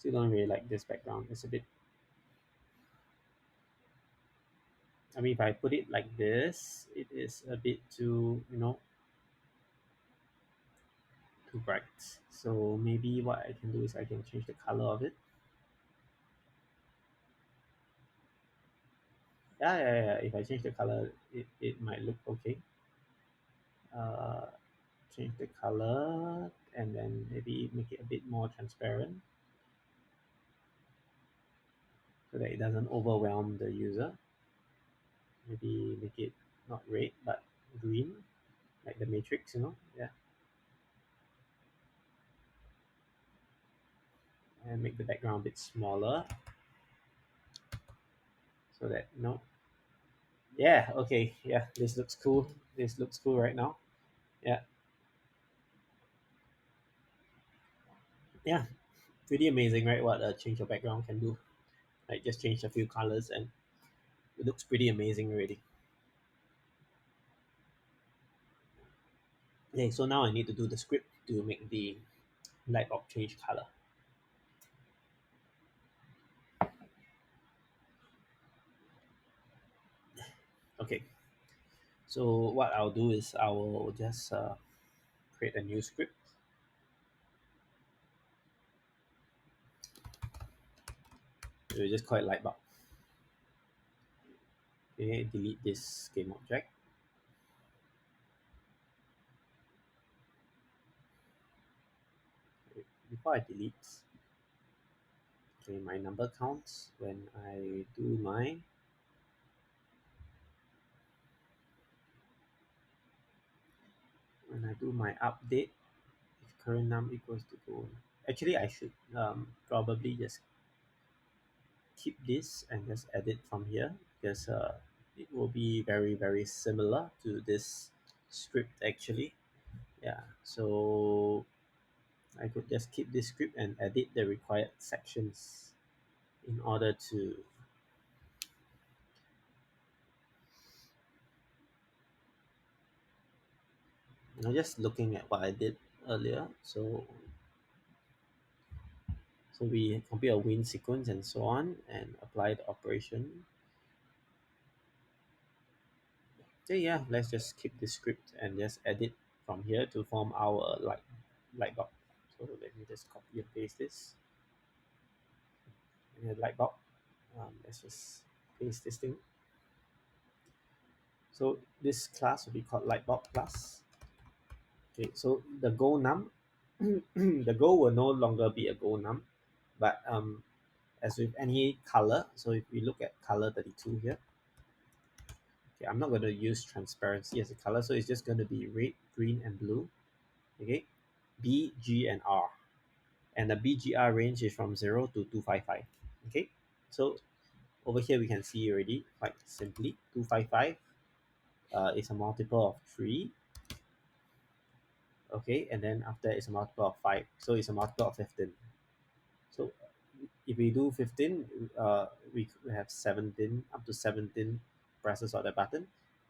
Still don't really like this background. It's a bit. I mean, if I put it like this, it is a bit too bright. So maybe what I can do is I can change the color of it. Yeah. If I change the color, it might look okay. Uh, Change the color and then maybe make it a bit more transparent so that it doesn't overwhelm the user. Maybe make it not red but green, like the matrix. Yeah, and make the background a bit smaller so that yeah, okay, yeah, this looks cool. This looks cool right now. Yeah, yeah, pretty amazing, right? What a change of background can do. Like just change a few colors and it looks pretty amazing already. Okay, so now I need to do the script to make the light bulb change color. Okay, so what I'll do is I will just create a new script. We'll just call it light bulb. Okay, delete this game object. Before I delete, okay, my number counts when I do my update. If current num equals to go, actually I should probably just keep this and just edit from here because it will be very similar to this script actually. Yeah, so I could just keep this script and edit the required sections in order to just looking at what I did earlier. So we compute a win sequence and so on and apply the operation. So yeah, let's just keep this script and just edit from here to form our light bulb. So let me just copy and paste this. And the light bulb. Let's just paste this thing. So this class will be called light bulb class. Okay, so the goal num, the goal will no longer be a goal num, but as with any color, so if we look at color 32 here, okay, I'm not going to use transparency as a color, so it's just going to be red, green, and blue. Okay, B, G, and R, and the BGR range is from 0 to 255. Okay, so over here we can see already quite simply 255 is a multiple of 3, Okay, and then after that is a multiple of 5, so it's a multiple of 15. So if we do 15, we could have 17, up to 17 presses of the button,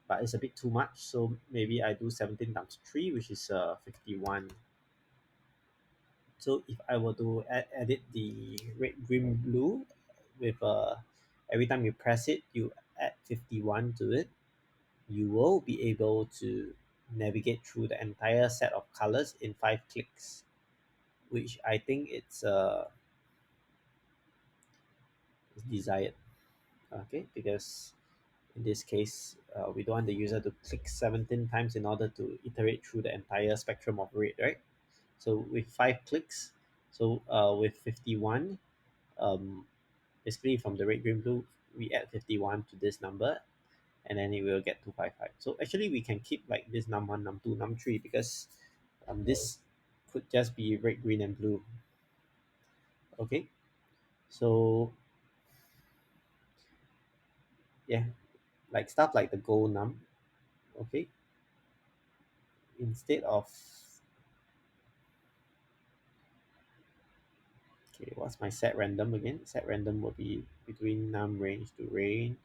but it's a bit too much, so maybe I do 17 times 3, which is 51. So if I were to edit the red, green, blue with every time you press it, you add 51 to it, you will be able to navigate through the entire set of colors in 5 clicks, which I think is desired. Okay, because in this case, we don't want the user to click 17 times in order to iterate through the entire spectrum of red, right? So with 5 clicks, so with 51, um, basically from the red, green, blue, we add 51 to this number, and then it will get 255. So actually we can keep like this num1, num2, num3, because this could just be red, green, and blue. Okay, so yeah, like stuff like the gold num. Okay, instead of, okay, what's my set random again? Set random will be between num range to range.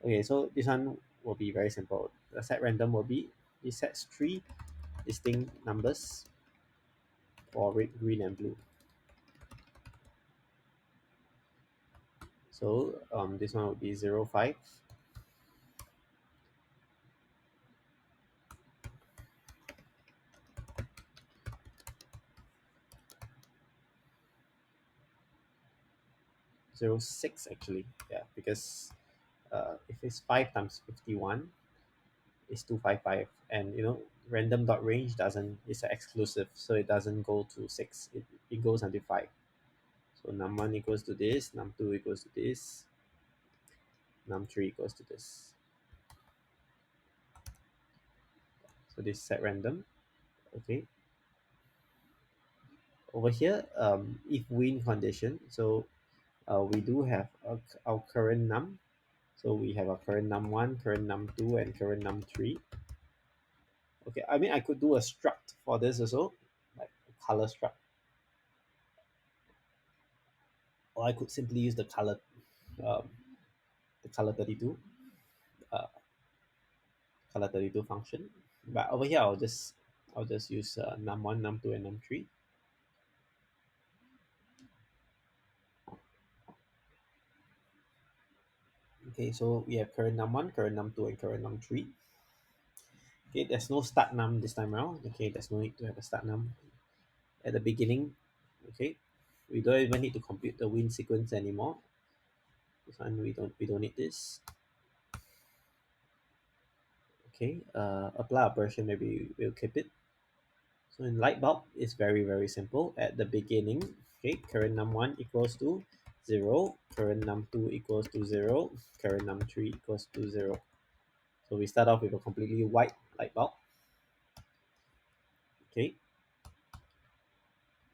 Okay, so this one will be very simple. The set random will be, it sets 3 distinct numbers for red, green, and blue. So this one would be 0, 5, 0, 6 actually. Yeah, because if it's 5 times 51, it's 255, and random dot range doesn't, it's an exclusive, so it doesn't go to 6. It goes until 5. So num1 equals to this, num2 equals to this, num3 equals to this. So this set random. Okay, over here, if win condition, so we do have our current num. So we have a current num1, current num2, and current num3. Okay, I mean I could do a struct for this also, like a color struct, or I could simply use um, the uh, color 32 function. But over here I'll just use num1, num2, and num3. Okay, so we have current num1, current num2, and current num3. Okay, there's no start num this time around. Okay, there's no need to have a start num at the beginning. Okay, we don't even need to compute the win sequence anymore. This one we don't need this. Okay, apply operation, maybe we'll keep it. So in light bulb, it's very simple. At the beginning, okay, current num1 equals to 0, current num2 equals to 0, current num3 equals to 0. So we start off with a completely white light bulb. Okay,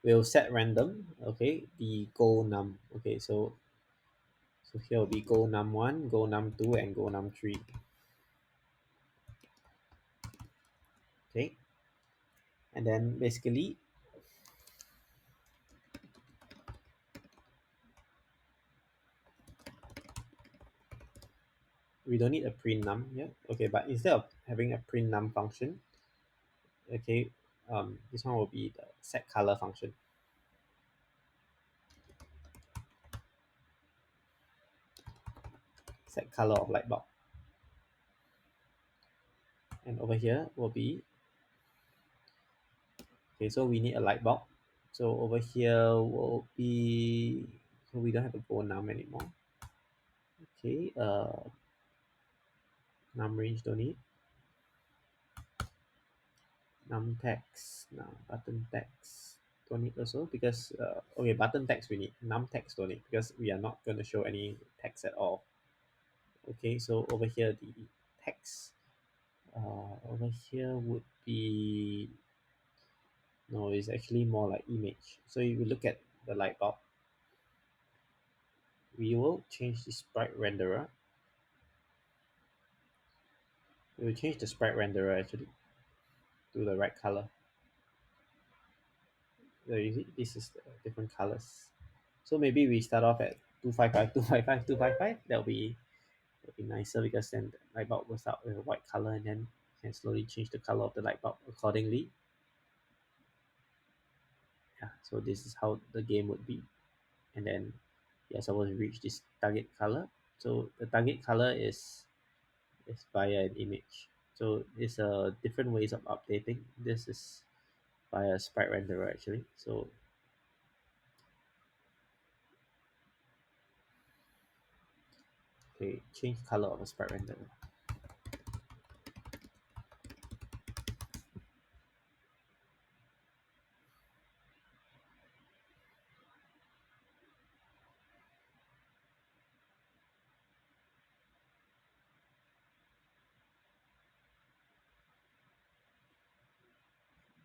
we'll set random. Okay, the go num. Okay, so here will be go num1, go num2, and go num3. Okay, and then basically we don't need a print num here. Okay, but instead of having a print num function, okay, this one will be the set color function. Set color of light bulb. And over here will be, okay, so we need a light bulb. So over here will be, so we don't have a go num anymore. Okay, num range don't need. Num text, now button text don't need also, because okay, button text we need, num text don't need, because we are not going to show any text at all. Okay, so over here the text over here would be, no, it's actually more like image. So if you look at the light bulb, we will change the sprite renderer. We will change the sprite renderer actually to the right color. So you see, this is the different colors. So maybe we start off at 255, 255, 255. That'll be nicer because then the light bulb will start with a white color and then you can slowly change the color of the light bulb accordingly. Yeah, so this is how the game would be. And then you're supposed to reach this target color. So the target color is via an image. So it's different ways of updating. This is via sprite renderer actually. So okay, change color of a sprite renderer.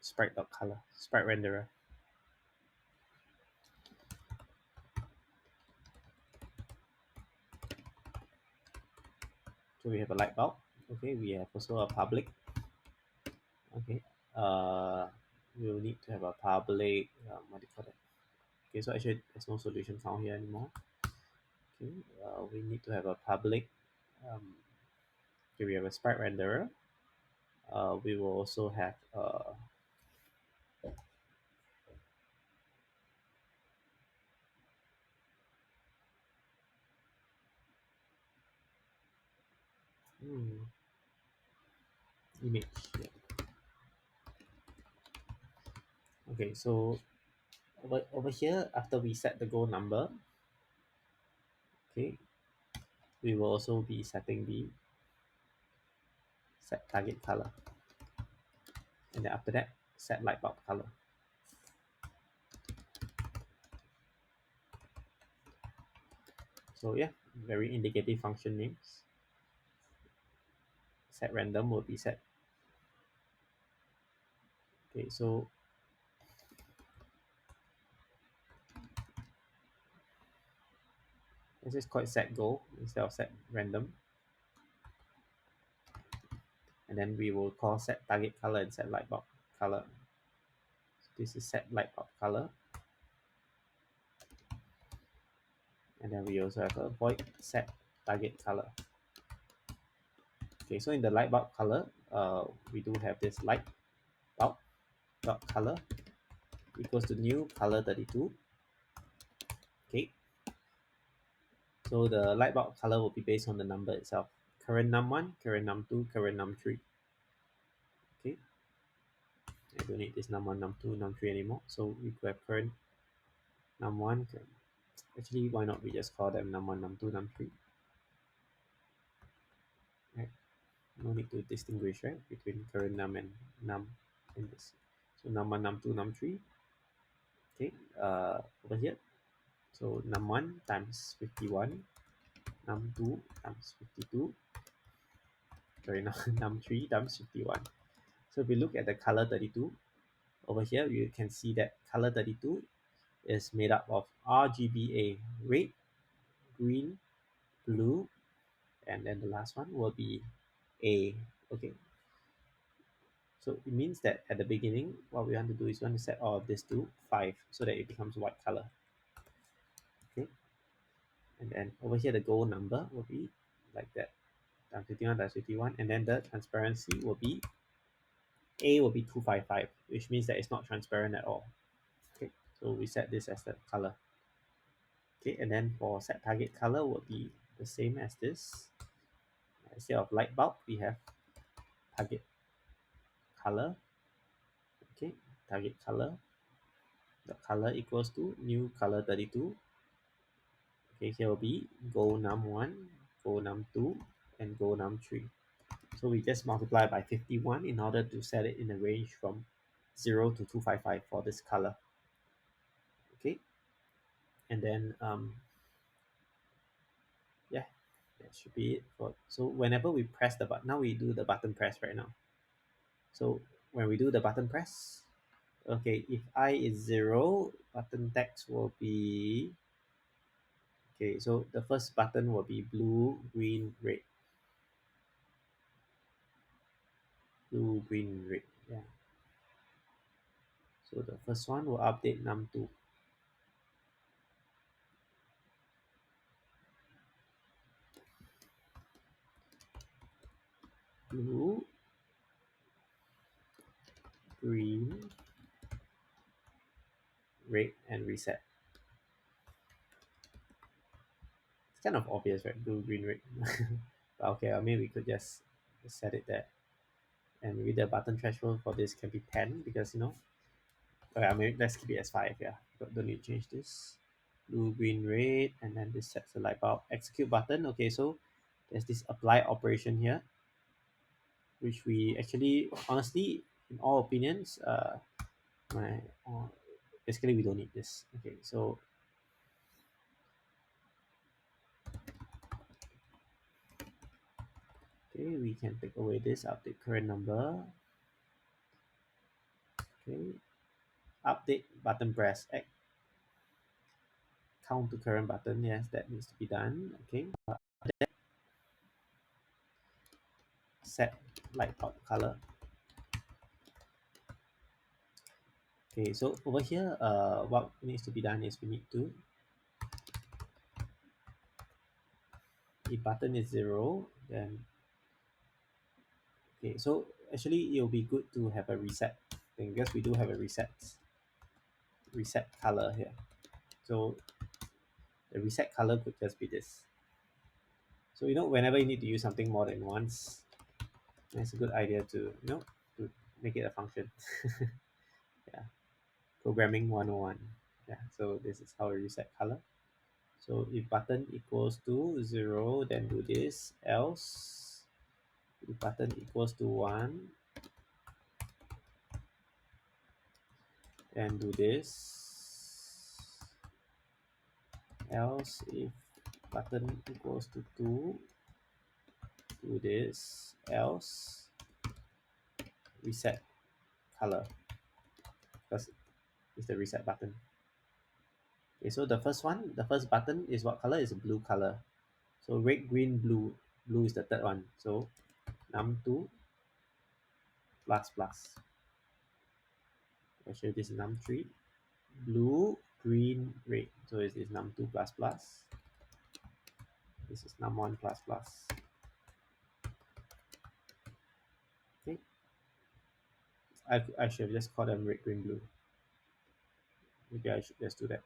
Sprite.color, sprite renderer. So we have a light bulb. Okay, we have also a public. Okay, uh, we'll need to have a public. What do you call that? Okay, so actually there's no solution found here anymore. Okay, we need to have a public. Okay, we have a sprite renderer. We will also have hmm, image. Yeah. Okay, so over here, after we set the goal number, okay, we will also be setting the set target color, and then after that, set light bulb color. So yeah, very indicative function names. Set random will be set. Okay, so this is called set goal instead of set random. And then we will call set target color and set light bulb color. So this is set light bulb color. And then we also have a void set target color. Okay, so in the light bulb color, we do have this light bulb dot color equals to new color 32. Okay, so the light bulb color will be based on the number itself. Current num1, current num2, current num3. Okay, I don't need this num1, num2, num3 anymore. So we could have current num1. Actually, why not we just call them num1, num2, num3. Right? No need to distinguish, right, between current num and num in this. So num1, num2, num3. Okay, over here. So num1 times 51, num2 times 52, sorry, num3 times 51. So if we look at the color 32, over here you can see that color 32 is made up of RGBA, red, green, blue, and then the last one will be A. Okay, so it means that at the beginning, what we want to do is we want to set all of this to 5 so that it becomes white color. Okay, and then over here the goal number will be like that, times 51 times 51, and then the transparency will be A will be 255, which means that it's not transparent at all. Okay, so we set this as the color. Okay, and then for set target color will be the same as this. Instead of light bulb, we have target color. Okay, target color. The color equals to new color 32. Okay, here will be go num1, go num2, and go num3. So we just multiply by 51 in order to set it in a range from 0 to 255 for this color. Okay, and then yeah, that should be it. So whenever we press the button, now we do the button press right now. So when we do the button press, okay, if I is 0, button text will be, okay, so the first button will be blue, green, red. Blue, green, red. Yeah. So the first one will update num2. Blue, green, red, and reset. It's kind of obvious, right? Blue, green, red. But okay, I mean we could just set it there. And maybe the button threshold for this can be 10 because okay, I mean let's keep it as 5, yeah. But don't need to change this. Blue, green, red, and then this sets the light bulb. Execute button. Okay, so there's this apply operation here, which we actually honestly, in all opinions, my basically we don't need this. Okay, so okay, we can take away this, update current number. Okay, update button press. Count to current button. Yes, that needs to be done. Okay, set light bulb color. Okay, so over here, what needs to be done is we need to, if button is 0, then okay, so actually it'll be good to have a reset thing because we do have a reset color here. So the reset color could just be this. So whenever you need to use something more than once, it's a good idea to to make it a function. Yeah, programming 101. Yeah, so this is how we reset color. So if button equals to 0, then do this. Else, if button equals to 1, then do this. Else, if button equals to 2, do this. Else, reset color because it's the reset button. Okay, so the first button is what color? Is a blue color. So red, green, blue. Blue is the third one. So num2 plus plus. Actually, this is num3. Blue, green, red. So is this num2 plus plus. This is num1 plus plus. Okay. I should have just called them red, green, blue. Maybe I should just do that.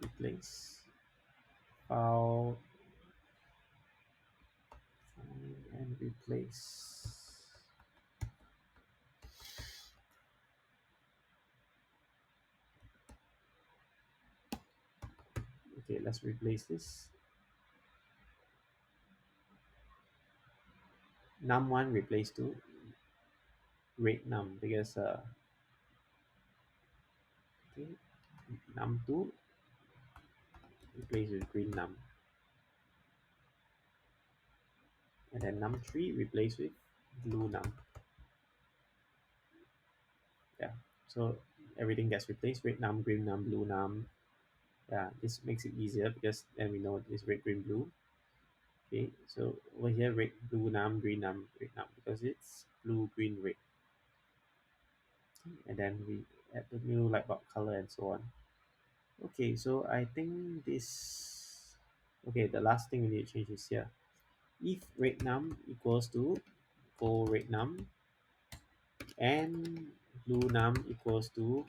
Replace. File and replace. Okay, let's replace this. Num1 replace to red num because okay, num2 replace with green num, and then num3 replace with blue num. Yeah, so everything gets replaced: red num, green num, blue num. Yeah, this makes it easier because then we know this red, green, blue. Okay, so over here red, blue num, green num, red num because it's blue, green, red. And then we add the new light bulb color and so on. Okay, so I think this, okay, the last thing we need to change is here. If red num equals to go red num and blue num equals to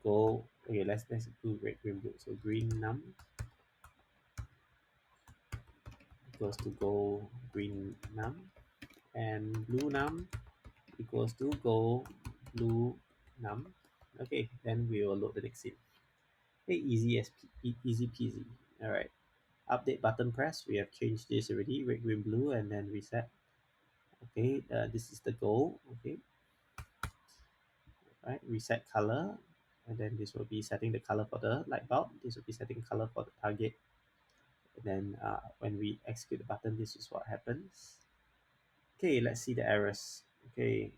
go, okay, let's do red, green, blue. So green num equals to go green num and blue num equals to go blue num. Okay, then we will load the next scene. Okay, easy peasy. All right, update button press. We have changed this already, red, green, blue, and then reset. Okay, this is the goal. Okay, right, reset color, and then this will be setting the color for the light bulb. This will be setting color for the target. And then when we execute the button, this is what happens. Okay, let's see the errors. Okay,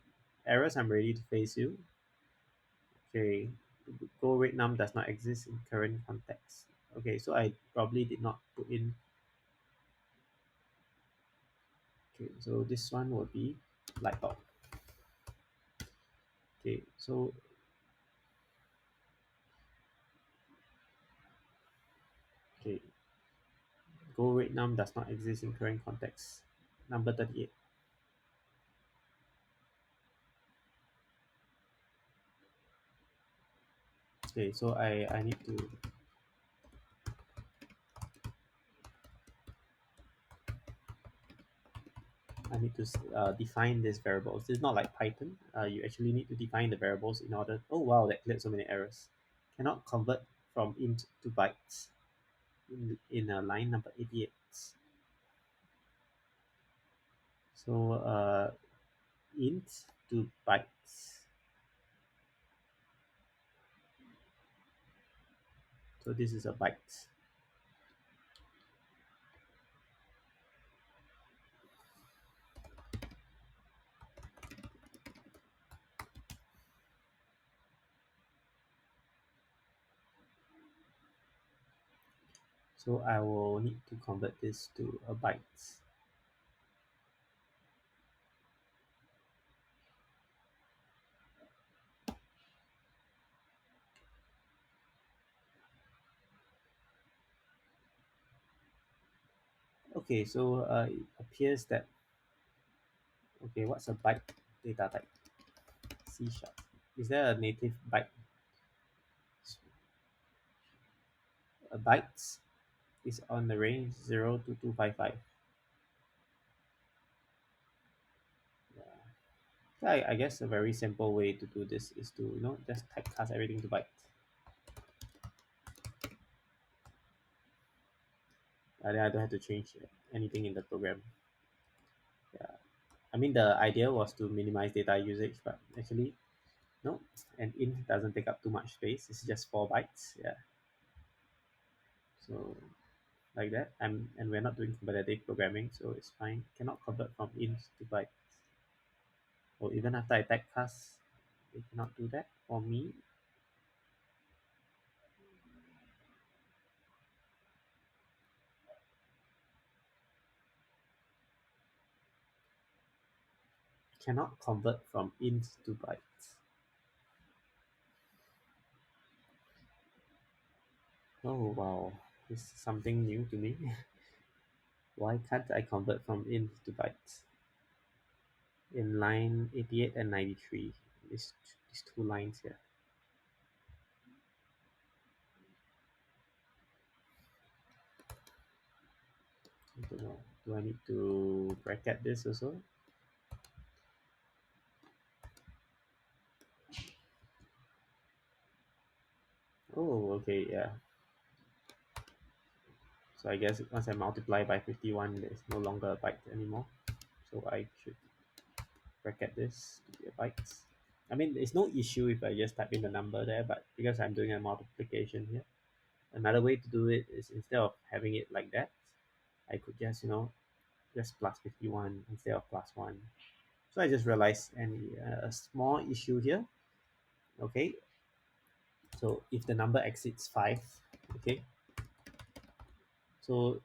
errors, I'm ready to face you. Okay, go red num does not exist in current context. Okay, so I probably did not put in. Okay, so this one will be light bulb. Okay, so okay, go rate num does not exist in current context. Number 38. Okay, so I need to define these variables. It's not like Python. You actually need to define the variables in order. Oh wow, that cleared so many errors. Cannot convert from int to bytes in line number 88. So int to bytes. So this is a byte. So I will need to convert this to a byte. Okay, so it appears that okay, what's a byte data type? C sharp. Is there a native byte? A bytes is on the range 0 to 255. Yeah. I guess a very simple way to do this is to just typecast everything to bytes. Then I don't have to change anything in the program. Yeah. I mean the idea was to minimize data usage, but actually no. And int doesn't take up too much space. It's just 4 bytes. Yeah. So like that. And we're not doing competitive programming, so it's fine. Cannot convert from int to bytes. Or even after I typecast, it cannot do that for me. Cannot convert from int to bytes. Oh wow, this is something new to me. Why can't I convert from int to bytes? In line 88 and 93, these two lines here. I don't know. Do I need to bracket this also? Oh, okay, yeah. So I guess once I multiply by 51, there's no longer a byte anymore. So I should bracket this to be a byte. I mean, it's no issue if I just type in the number there, but because I'm doing a multiplication here, another way to do it is instead of having it like that, I could just, just plus 51 instead of plus 1. So I just realized a small issue here. Okay, so if the number exceeds 5, okay, so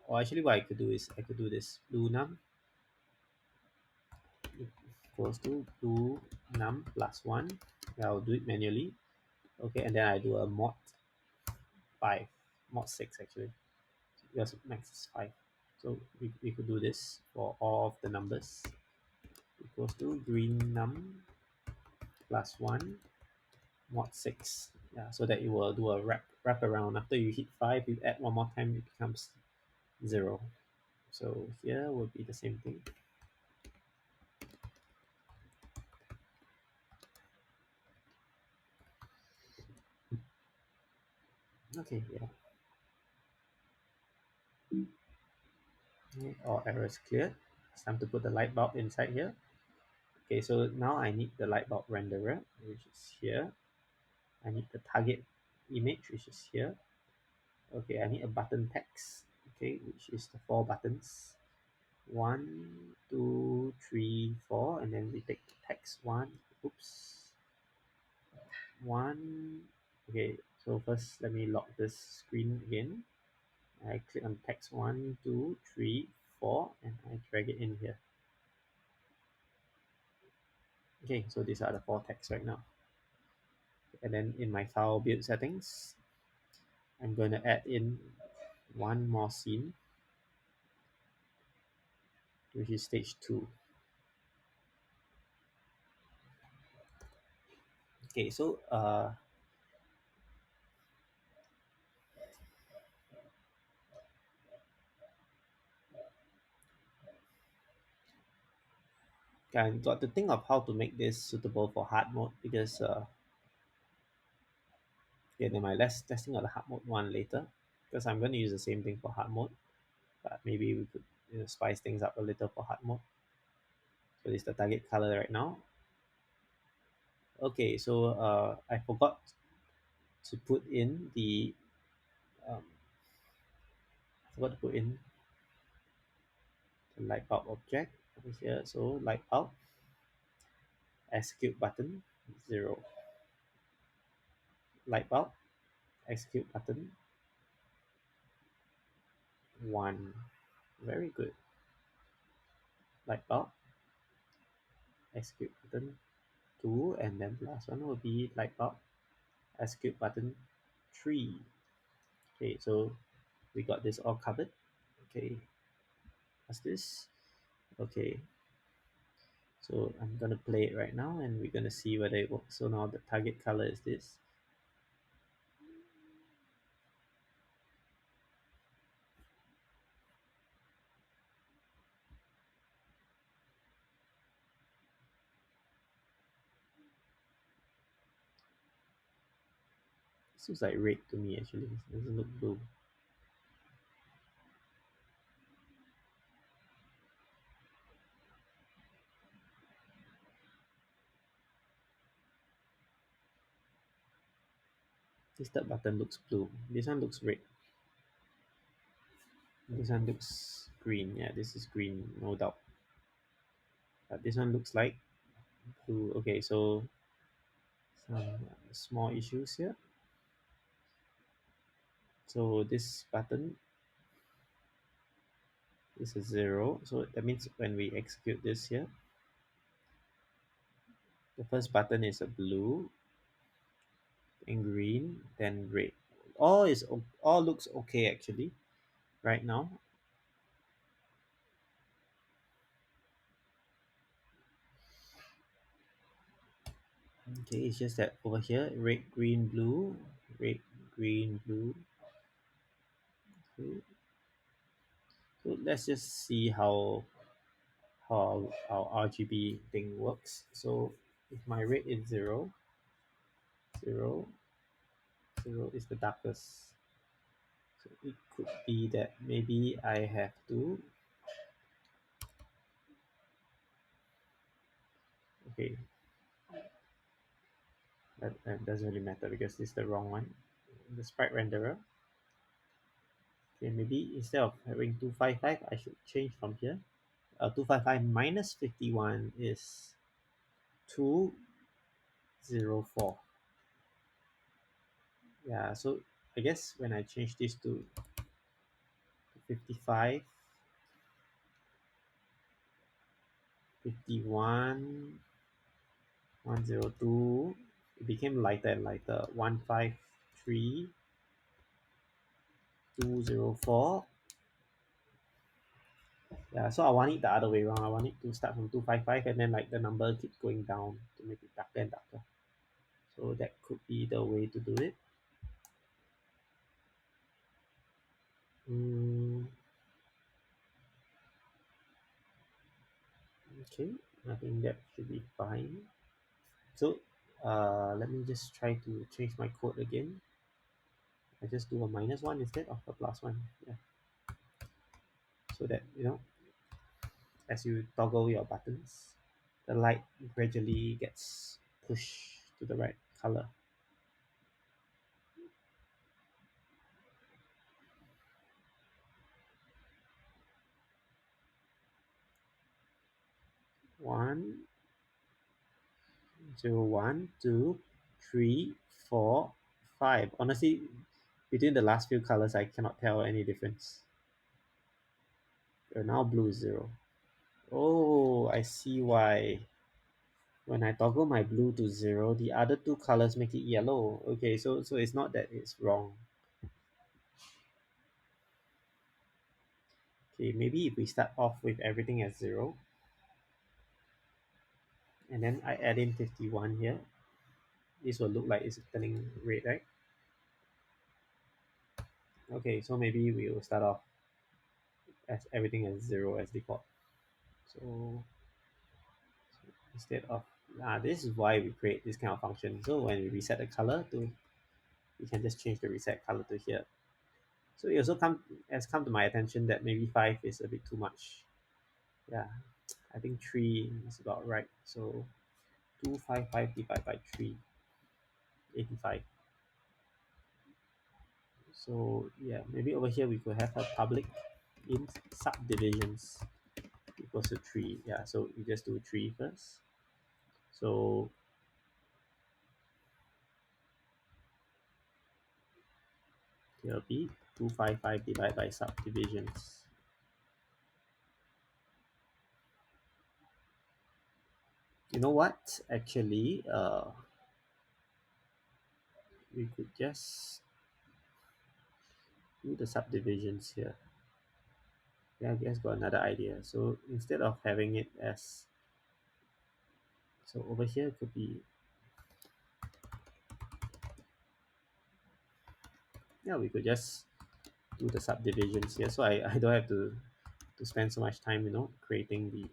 or actually what I could do is I could do this do num equals to do num plus 1. I'll do it manually. Okay, and then I do a mod 5, mod 6 actually, because max is 5. So we could do this for all of the numbers equals to green num plus 1 mod 6. Yeah, so that it will do a wrap around. After you hit 5, you add one more time, it becomes 0. So here will be the same thing. Okay, yeah. Okay, all errors cleared. It's time to put the light bulb inside here. Okay, so now I need the light bulb renderer, which is here. I need the target image, which is here. Okay, I need a button text, okay, which is the 4 buttons. 1 2 3 4, and then we take the text one. Oops. One. Okay, so first let me lock this screen again. I click on text 1 2 3 4, and I drag it in here. Okay, so these are the four texts right now. And then in my file build settings, I'm going to add in one more scene, which is stage 2. Okay, so I got to think of how to make this suitable for hard mode because yeah, never mind. Let's think of the hard mode one later because I'm going to use the same thing for hard mode, but maybe we could spice things up a little for hard mode. So this is the target color right now. Okay, so I forgot to put in the um, I forgot to put in the light bulb object over here. So light bulb execute button 0, light bulb execute button 1. Very good. Light bulb execute button 2, and then the last one will be light bulb execute button 3. Okay, so we got this all covered. Okay, what's this? Okay, so I'm gonna play it right now and we're gonna see whether it works. So now the target color is this. This looks like red to me actually. It doesn't look blue. This third button looks blue. This one looks red. This one looks green. Yeah, this is green, no doubt. But this one looks like blue. Okay, so some small issues here. So this button is a 0. So that means when we execute this here, the first button is a blue, and green, then red. All looks okay actually right now. Okay, it's just that over here, red, green, blue, red, green, blue. Okay. So let's just see how our RGB thing works. So if my red is 0, 0, 0 is the darkest. So it could be that maybe I have to, okay, that doesn't really matter because this is the wrong one. The sprite renderer. Okay, maybe instead of having 255, I should change from here. 255 minus 51 is 204. Yeah, so I guess when I change this to 55, 51, 102, it became lighter and lighter. 153, 204. Yeah, so I want it the other way around. I want it to start from 255 and then like the number keeps going down to make it darker and darker. So that could be the way to do it. Mm, okay, I think that should be fine. So let me just try to change my code again. I just do a -1 instead of a +1. Yeah. So that as you toggle your buttons, the light gradually gets pushed to the right color. One, zero, 1, 2, 3, 4, 5. Honestly, between the last few colors, I cannot tell any difference. Now blue is 0. Oh, I see why. When I toggle my blue to 0, the other two colors make it yellow. Okay, so it's not that it's wrong. Okay, maybe if we start off with everything as 0, and then I add in 51 here, this will look like it's turning red, right? Okay, so maybe we will start off as everything as 0 as default. So instead of, this is why we create this kind of function. So when we reset the color to, we can just change the reset color to here. So it also come to my attention that maybe 5 is a bit too much. Yeah, I think 3 is about right. So 255 divided by 3, 85. So yeah, maybe over here we could have a public int subdivisions equals to 3. Yeah, so we just do 3 first. So it'll be 255 divided by subdivisions. You know what? Actually, we could just do the subdivisions here. Yeah, I guess got another idea. So instead of having it as, so over here it could be, yeah, we could just do the subdivisions here. So I don't have to spend so much time, creating the,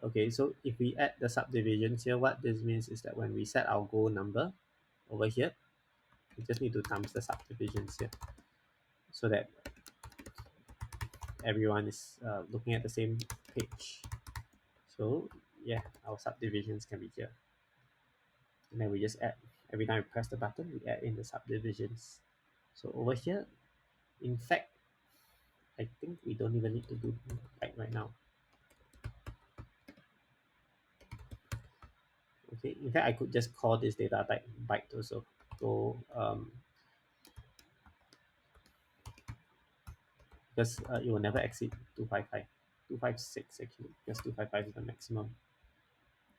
okay, so if we add the subdivisions here, what this means is that when we set our goal number over here, we just need to times the subdivisions here so that everyone is looking at the same page. So yeah, our subdivisions can be here. And then we just add, every time we press the button, we add in the subdivisions. So over here, in fact, I think we don't even need to do right now. Okay, in fact, I could just call this data type byte also. So because it will never exceed 255, 256 actually, because 255 is the maximum.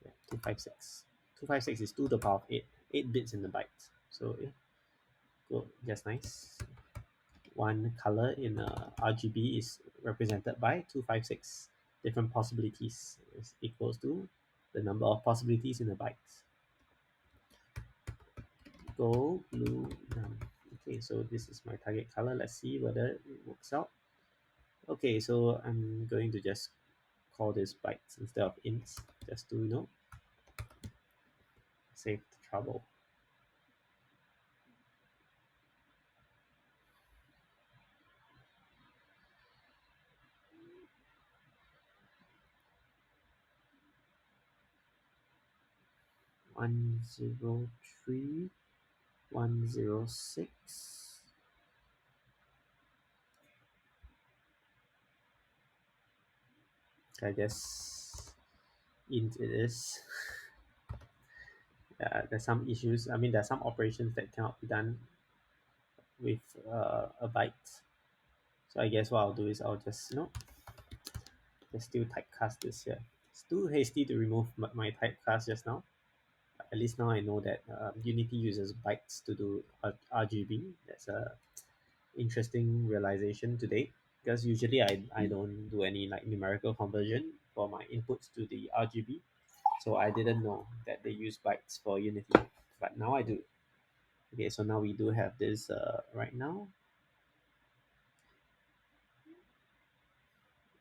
Yeah, 256. 256 is 2 to the power of 8, 8 bits in the bytes. So yeah, cool, just nice. One color in RGB is represented by 256 different possibilities, is equals to the number of possibilities in the bytes. Gold, blue, none. Okay, so this is my target color. Let's see whether it works out. Okay, so I'm going to just call this bytes instead of ints, just to save the trouble. One zero three 106. I guess int it is. There's some issues. I mean, there's some operations that cannot be done with a byte. So I guess what I'll do is I'll just just still typecast this here. It's too hasty to remove my typecast just now. At least now I know that Unity uses bytes to do RGB. That's a interesting realization today, because usually I don't do any like numerical conversion for my inputs to the RGB. So I didn't know that they use bytes for Unity, but now I do. Okay, so now we do have this right now.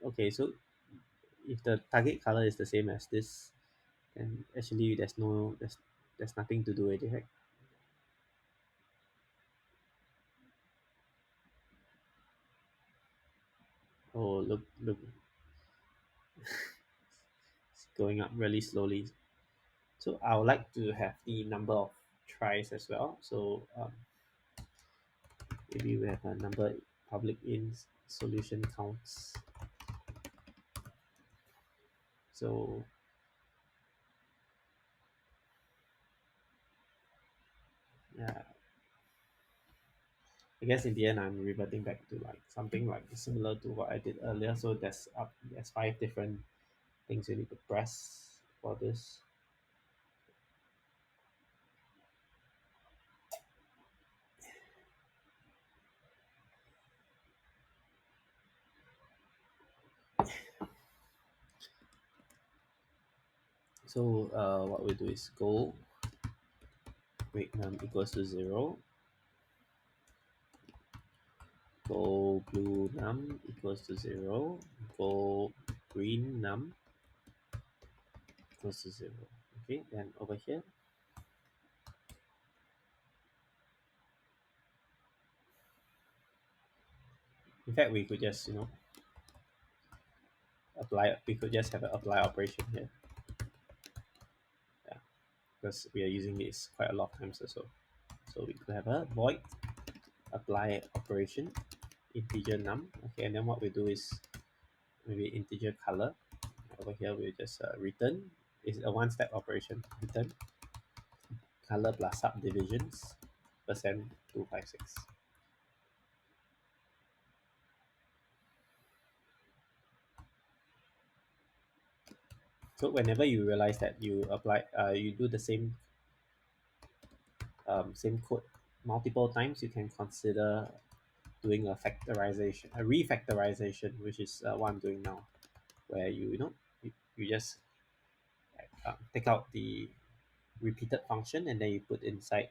Okay, so if the target color is the same as this, then actually there's nothing to do with it, right? Oh, look, it's going up really slowly. So I would like to have the number of tries as well. So maybe we have a number public in solution counts. So yeah, I guess in the end I'm reverting back to like something like similar to what I did earlier. So there's 5 different things you need to press for this. So what we do is go weight num equals to 0, go blue num equals to 0, go green num equals to 0. Okay, then over here, in fact, we could just, apply, we could just have an apply operation here. Yeah, because we are using this quite a lot of times also. So we could have a void apply operation, integer num. Okay, and then what we do is maybe integer color. Over here, we just return. It's a one-step operation. Return color plus subdivisions percent 256. So whenever you realize that you apply, you do the same code multiple times, you can consider doing a factorization, a refactorization, which is what I'm doing now, where you just take out the repeated function and then you put inside.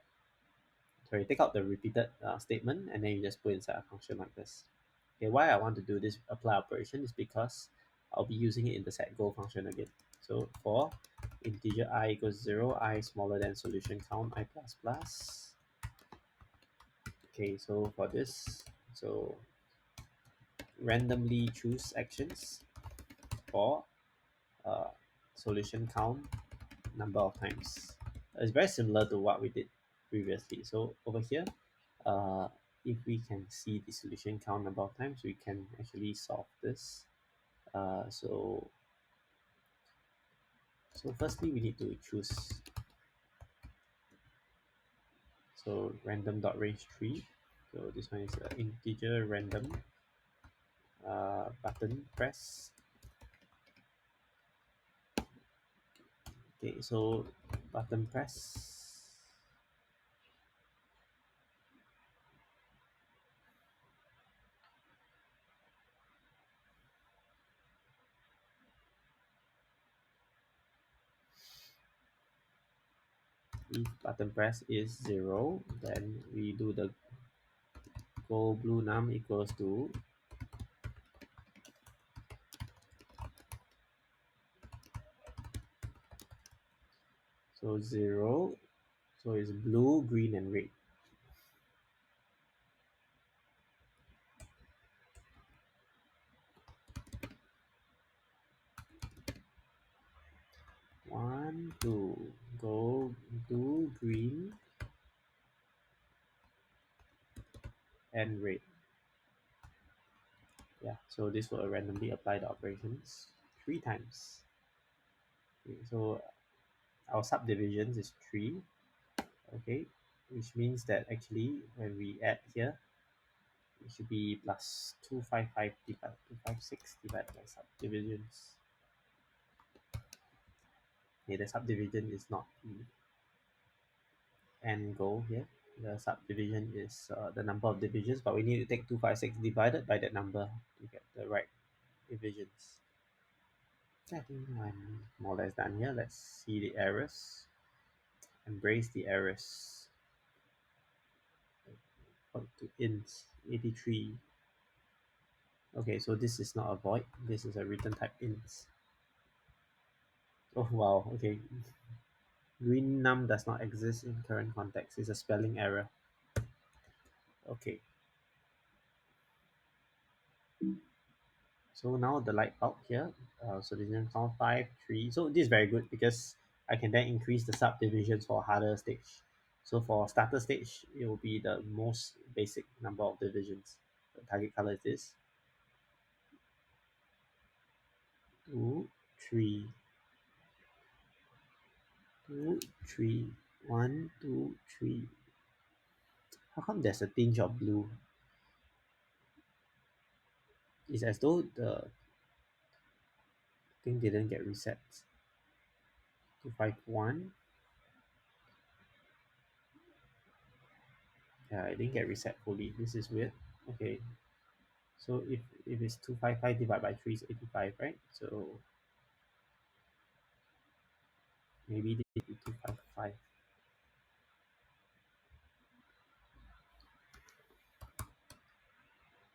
Sorry, take out the repeated statement and then you just put inside a function like this. Okay, why I want to do this apply operation is because I'll be using it in the set go function again. So for integer I equals 0, I smaller than solution count I plus plus. Okay, so for this, so randomly choose actions for uh, solution count number of times. It's very similar to what we did previously. So over here, uh, if we can see the solution count number of times, we can actually solve this. So firstly, we need to choose, so random dot range 3. So this one is integer random button press. Okay, so button press. If button press is 0, then we do the go blue num equals to, so 0, so it's blue, green, and red. One, two, go blue, green, and red. Yeah, so this will randomly apply the operations 3 times. Okay, so our subdivisions is 3, okay, which means that actually when we add here, it should be plus 255 divided 256 divided by subdivisions. Okay, the subdivision is not the end goal here. The subdivision is the number of divisions, but we need to take 256 divided by that number to get the right divisions. I think I'm more or less done here. Let's see the errors. Embrace the errors. To int 83. Okay, so this is not a void. This is a return type int. Oh wow. Okay. Green num does not exist in current context. It's a spelling error. Okay. So now the light bulb here. So this is count 5, 3. So this is very good because I can then increase the subdivisions for harder stage. So for starter stage, it will be the most basic number of divisions. The target color is this. 2, 3, 2, 3, 1, 2, 3. How come there's a tinge of blue? It's as though the thing didn't get reset. 251. Yeah, it didn't get reset fully. This is weird. Okay, so if it's 255 divided by 3 is 85, right? So maybe this is 255.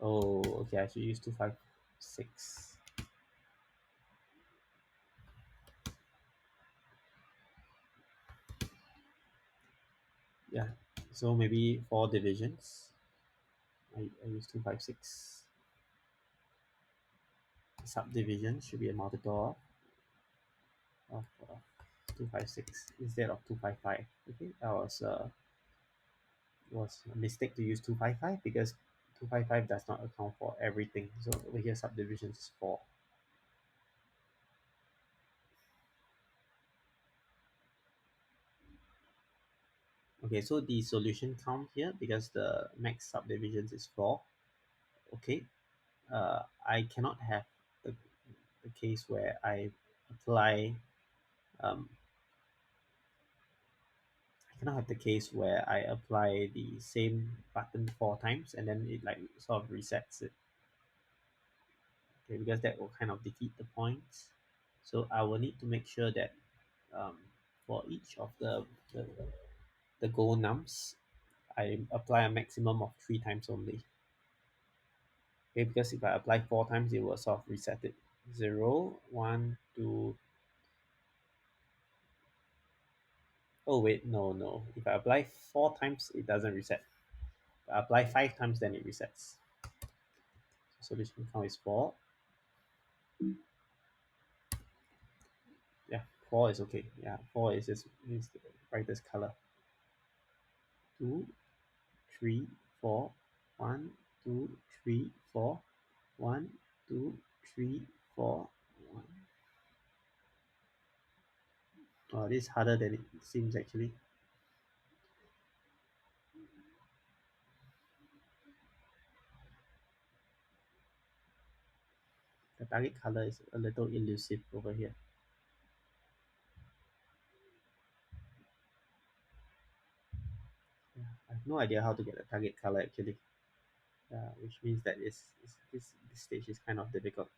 Oh, okay, I should use 256. Yeah, so maybe 4 divisions. I use 256. Subdivision should be a multiple of 256 instead of 255. Okay, that was a mistake to use 255 because 255 does not account for everything. So over here, subdivisions is 4. Okay, so the solution count here, because the max subdivisions is 4. Okay, I cannot have the case where I apply um, I cannot have the case where I apply the same button 4 times and then it like sort of resets it. Okay, because that will kind of defeat the points. So I will need to make sure that um, for each of the goal nums, I apply a maximum of 3 times only. Okay, because if I apply 4 times, it will sort of reset it. 0, 1, 2. Oh wait, no. If I apply 4 times, it doesn't reset. If I apply 5 times, then it resets. Solution count is 4. Yeah, 4 is okay. Yeah, 4 is the brightest color. 2, 3, 4. 1, 2, 3, 4. 1, 2, 3, 4. 1. Oh, this is harder than it seems actually. The target color is a little elusive over here. Yeah, I have no idea how to get the target color actually. Which means that this stage is kind of difficult.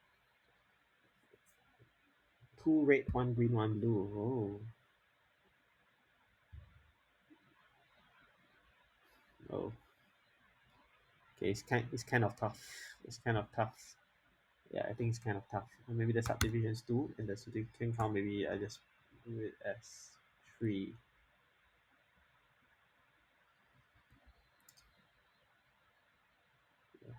2 red, 1 green, 1 blue. Oh. Okay, it's kind of tough. It's kind of tough. Yeah, I think it's kind of tough. Maybe the subdivisions 2 and the solution count, maybe I just do it as 3. Yeah.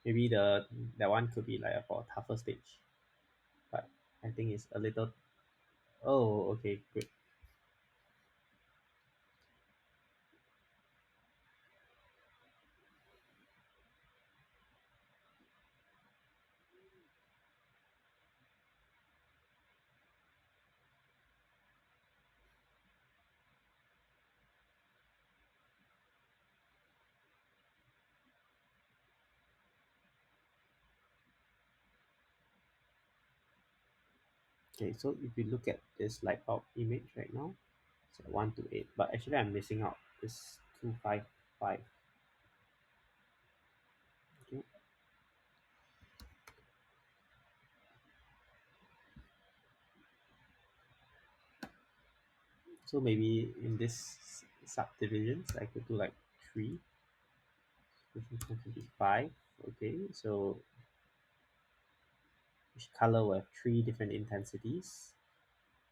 Maybe that one could be like for a tougher stage. But I think it's a little. Oh, okay, good. Okay, so if you look at this light bulb image right now, it's 1 to 8, but actually I'm missing out this 255. Okay, so maybe in this subdivisions, I could do like 3, which could be 5. Okay, so each color will have 3 different intensities.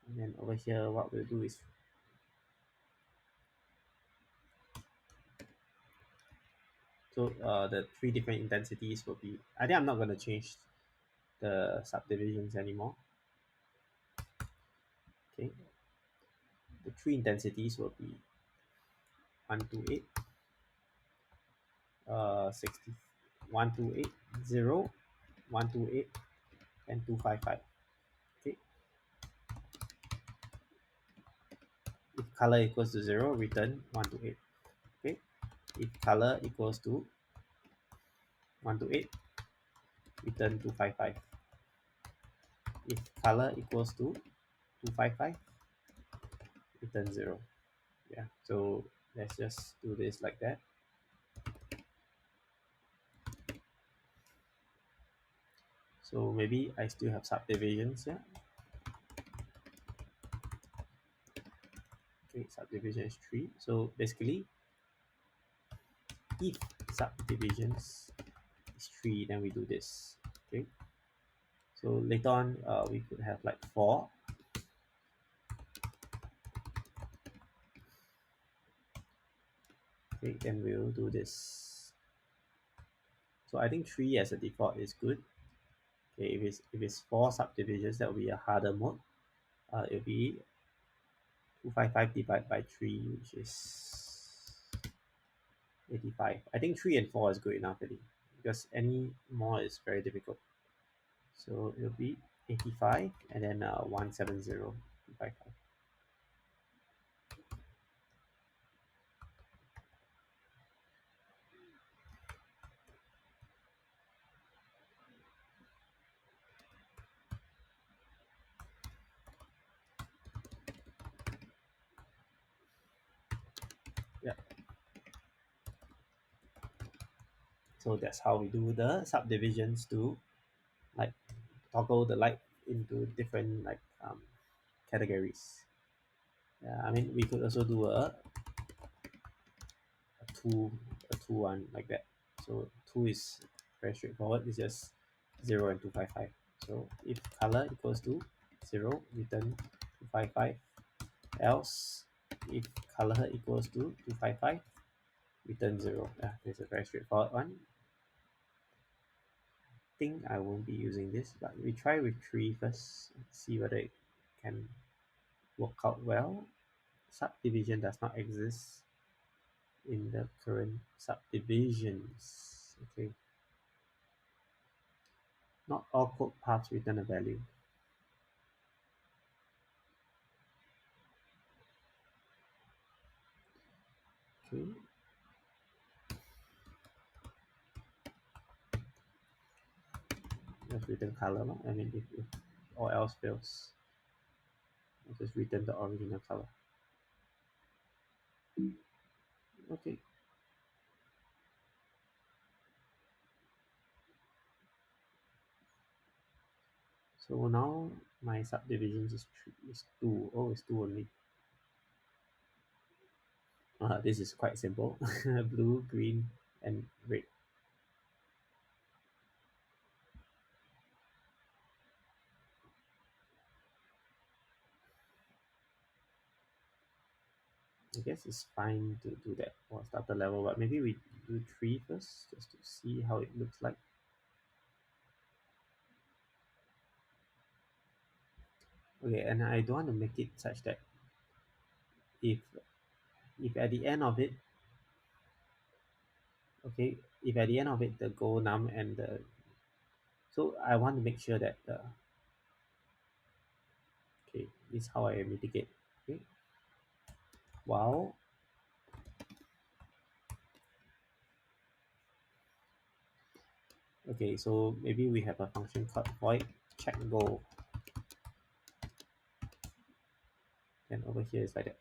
And then over here, what we'll do is the 3 different intensities will be. I think I'm not going to change the subdivisions anymore. Okay, the 3 intensities will be 1 to 8, 60, 1 to 8, 0, 1 to 8, and 255. Okay, if color equals to 0, return 1 to 8. Okay, If color equals to 1 to 8, return 255. If color equals to 255, return 0. Yeah, so let's just do this like that. So maybe I still have subdivisions. Yeah, okay, subdivision is 3. So basically, if subdivisions is 3, then we do this. Okay, so later on we could have like 4. Okay, then we'll do this. So I think 3 as a default is good. Okay, if it's 4 subdivisions, that will be a harder mode. It'll be 255 divided by 3, which is 85. I think 3 and 4 is good enough already, because any more is very difficult. So it'll be 85 and then 170. Yeah. So that's how we do the subdivisions to like toggle the light into different like categories. Yeah, I mean we could also do a two a two one like that. So two is very straightforward. It's just 0 and 255. So if color equals to 0, return 255. Else, if color equals to 255, return 0. Yeah, this is a very straightforward one. I think I won't be using this, but we try with 3 first. See whether it can work out well. Subdivision does not exist in the current subdivisions. Okay. Not all code paths return a value. Okay. Just return color. I mean, if all else fails, I'll just return the original color. Okay. So now my subdivisions is 2. Oh, it's 2 only. This is quite simple. Blue, green, and red. I guess it's fine to do that for starter level, but maybe we do 3 first just to see how it looks like. Okay, and I don't want to make it such that if if at the end of it, okay, if at the end of it the go num and the, so I want to make sure that the, okay, this is how I mitigate. Okay, while, okay, so maybe we have a function called void check go, and over here is like that.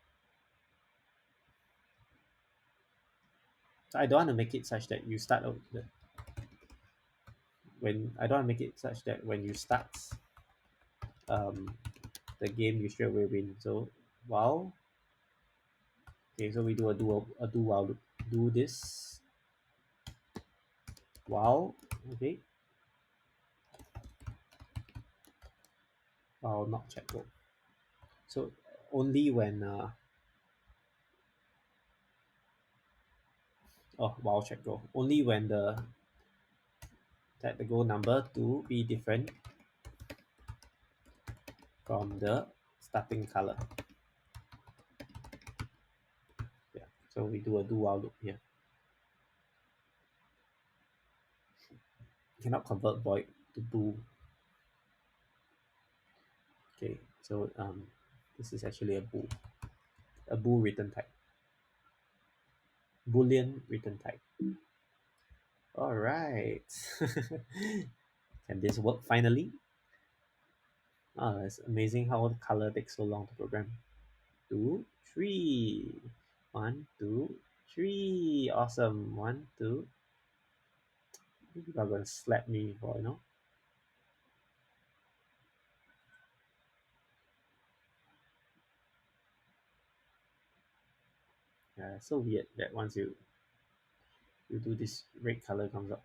So I don't want to make it such that you start out the, when I don't want to make it such that when you start um, the game you straight away win. So while, okay, so we do a do while loop. Do this while, okay, while not check go. So only when oh, while check go, only when the set the goal number to be different from the starting color. Yeah, so we do a do while loop here. Cannot convert void to do. Okay, so this is actually a bool return type. Boolean return type. All right. Can this work finally? Oh, it's amazing how the color takes so long to program. Two, three. One, two, three. Awesome. One, two. People are gonna slap me for, Yeah, it's so weird that once you do this, red color comes up.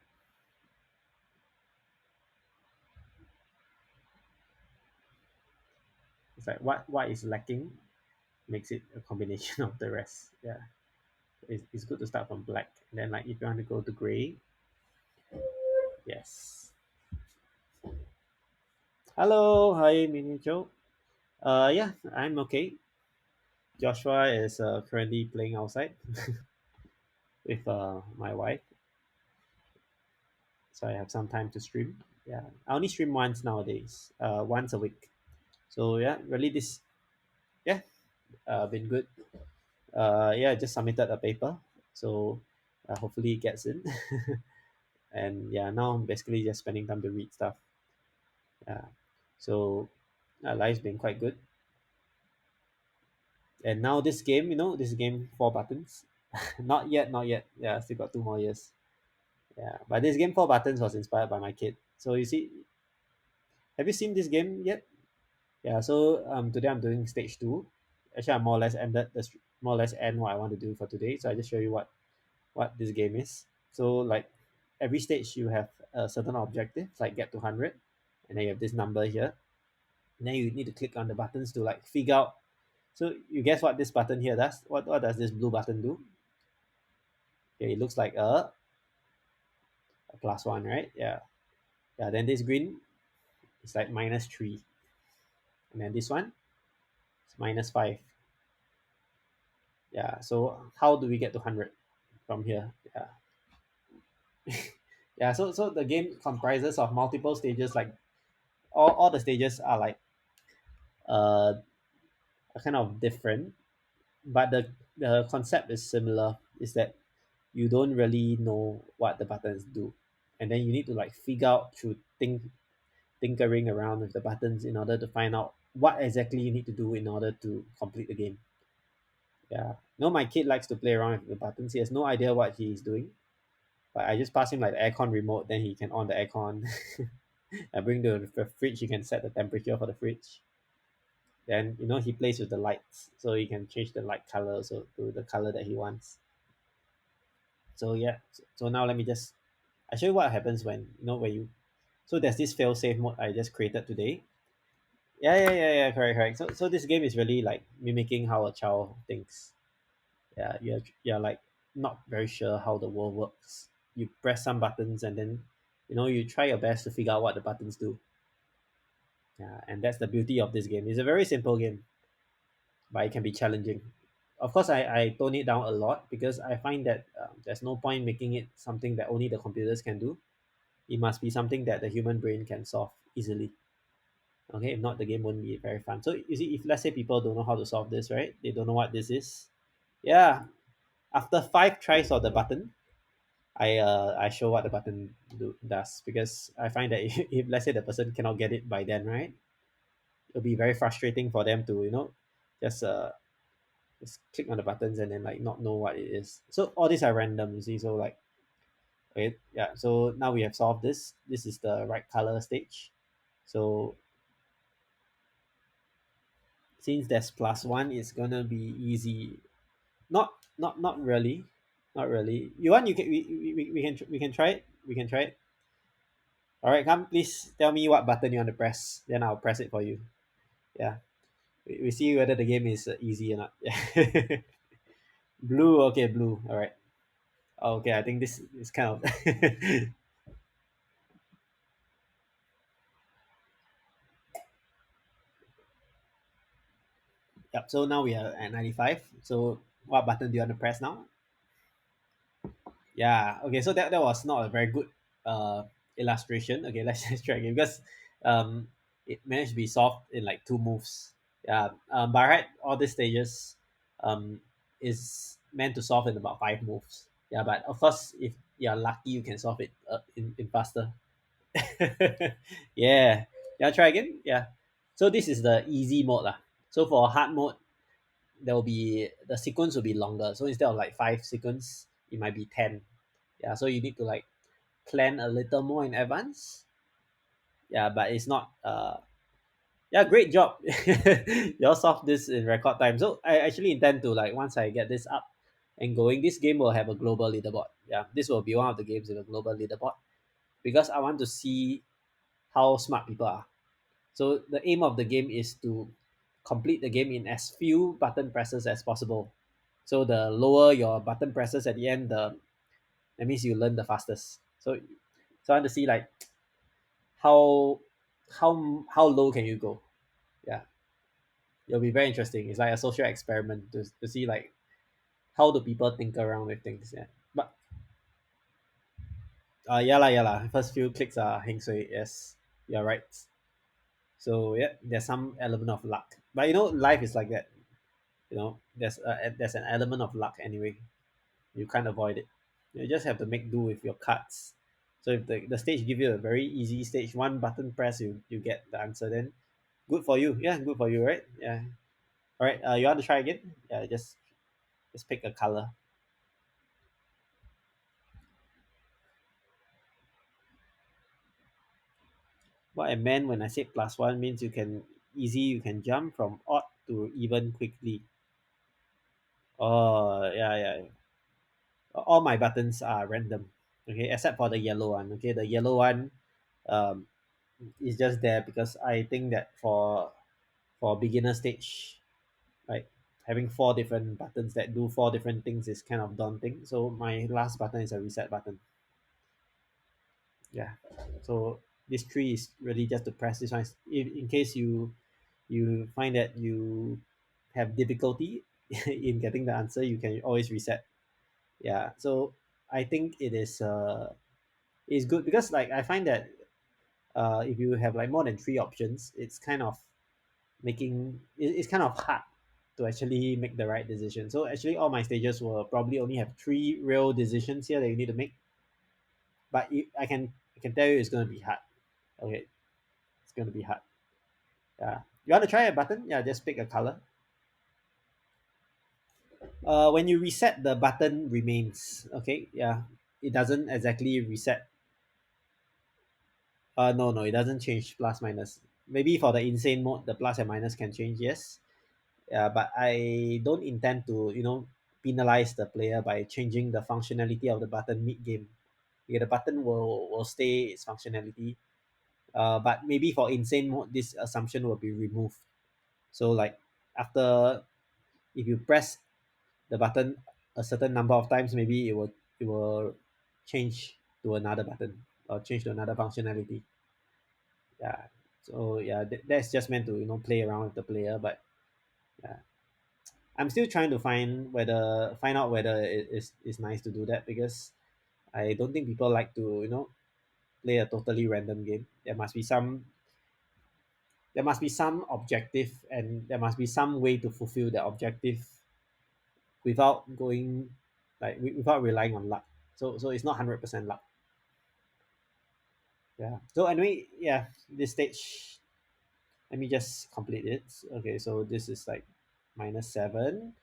It's like what is lacking makes it a combination of the rest. Yeah, it's good to start from black. And then like if you want to go to gray, yes. Hello, hi, Mini Joe. Yeah, I'm okay. Joshua is currently playing outside with my wife, so I have some time to stream. Yeah, I only stream once nowadays, once a week. So yeah, really this, yeah, been good. Yeah, just submitted a paper, so hopefully it gets in. And yeah, now I'm basically just spending time to read stuff. Yeah, so life's been quite good. And now this game, this game 4 buttons. Not yet, not yet. Yeah, still got 2 more years. Yeah, but this game 4 buttons was inspired by my kid. So you see, have you seen this game yet? Yeah. So today I'm doing stage two. Actually, I more or less ended more or less end what I want to do for today. So I just show you what this game is. So like every stage you have a certain objective, like get to 100, and then you have this number here. And then you need to click on the buttons to like figure out. So you guess what this button here does? What does this blue button do? Okay, it looks like a +1, right? Yeah. Yeah. Then this green is like -3, and then this one is -5. Yeah. So how do we get to 100 from here? Yeah. Yeah. So the game comprises of multiple stages. Like all the stages are like uh kind of different, but the concept is similar. Is that you don't really know what the buttons do, and then you need to like figure out through tinkering around with the buttons in order to find out what exactly you need to do in order to complete the game. Yeah. No, my kid likes to play around with the buttons. He has no idea what he's doing. But I just pass him like the aircon remote, then he can on the aircon. I bring the fridge, he can set the temperature for the fridge. Then he plays with the lights, so he can change the light color so to the color that he wants. So yeah, so now let me just I show you what happens when you so there's this fail safe mode I just created today. Yeah, correct. So this game is really like mimicking how a child thinks. Yeah, you're like not very sure how the world works. You press some buttons and then you try your best to figure out what the buttons do. Yeah, and that's the beauty of this game. It's a very simple game, but it can be challenging. Of course, I tone it down a lot because I find that there's no point making it something that only the computers can do. It must be something that the human brain can solve easily. Okay, if not, the game won't be very fun. So you see, if let's say people don't know how to solve this, right? They don't know what this is. Yeah, after 5 tries of the button, I show what the button does because I find that if let's say the person cannot get it by then, right, it'll be very frustrating for them to just just click on the buttons and then like not know what it is. So all these are random, you see. So like, okay, yeah. So now we have solved this. This is the right color stage. So since there's +1, it's gonna be easy. Not really, not really. You want, you can we can try it. We can try it. All right, come, please tell me what button you want to press. Then I'll press it for you. Yeah, we see whether the game is easy or not. Yeah. Blue, okay, blue. All right. Okay, I think this is kind of. Yep. So now we are at 95. So what button do you want to press now? Yeah. Okay. So that was not a very good illustration. Okay, let's just try again because um it managed to be solved in like 2 moves. Yeah. By right, all these stages is meant to solve in about 5 moves. Yeah, but of course, if you're lucky, you can solve it in faster. Yeah. Yeah, try again. Yeah. So this is the easy mode lah. So for hard mode, there will be the sequence will be longer. So instead of like 5 sequence, it might be 10. Yeah. So you need to like plan a little more in advance. Yeah, but it's not yeah, great job. Y'all solved this in record time. So I actually intend to like once I get this up and going, this game will have a global leaderboard. Yeah, this will be one of the games with a global leaderboard because I want to see how smart people are. So the aim of the game is to complete the game in as few button presses as possible. So the lower your button presses at the end, the that means you learn the fastest. So I want to see like how how low can you go? Yeah, it'll be very interesting. It's like a social experiment to see like how do people think around with things. Yeah, but yeah lah. First few clicks are heng sui. Yes, you're right. So yeah, there's some element of luck, but life is like that. There's an element of luck anyway. You can't avoid it. You just have to make do with your cards. So if the stage give you a very easy stage, one button press, you get the answer. Then good for you. Yeah, good for you, right? Yeah. All right. You want to try again? Yeah, just pick a color. What I meant when I said +1 means you can jump from odd to even quickly. Oh yeah, yeah. All my buttons are random. Okay, except for the yellow one. Okay, the yellow one um is just there because I think that for beginner stage, like having 4 different buttons that do 4 different things is kind of daunting. So my last button is a reset button. Yeah. So this tree is really just to press this one. In case you find that you have difficulty in getting the answer, you can always reset. Yeah. So I think it's good because like I find that if you have like more than 3 options, it's kind of it's kind of hard to actually make the right decision. So actually all my stages will probably only have 3 real decisions here that you need to make. But I can tell you it's gonna be hard. Okay, it's gonna be hard. Yeah. You want to try a button? Yeah, just pick a color. When you reset, the button remains. Okay, yeah, it doesn't exactly reset. No, it doesn't change plus minus. Maybe for the insane mode, the plus and minus can change. Yes, yeah, but I don't intend to penalize the player by changing the functionality of the button mid game. Yeah, the button will stay its functionality. But maybe for insane mode, this assumption will be removed. So like after if you press the button a certain number of times, maybe it will change to another button or change to another functionality. Yeah. So yeah, that's just meant to play around with the player, but yeah, I'm still trying to find out whether it's nice to do that because I don't think people like to play a totally random game. There must be some objective and there must be some way to fulfill the objective without going without relying on luck. So it's not 100% luck. Yeah. So anyway, yeah, this stage, let me just complete it. Okay, so this is like -7.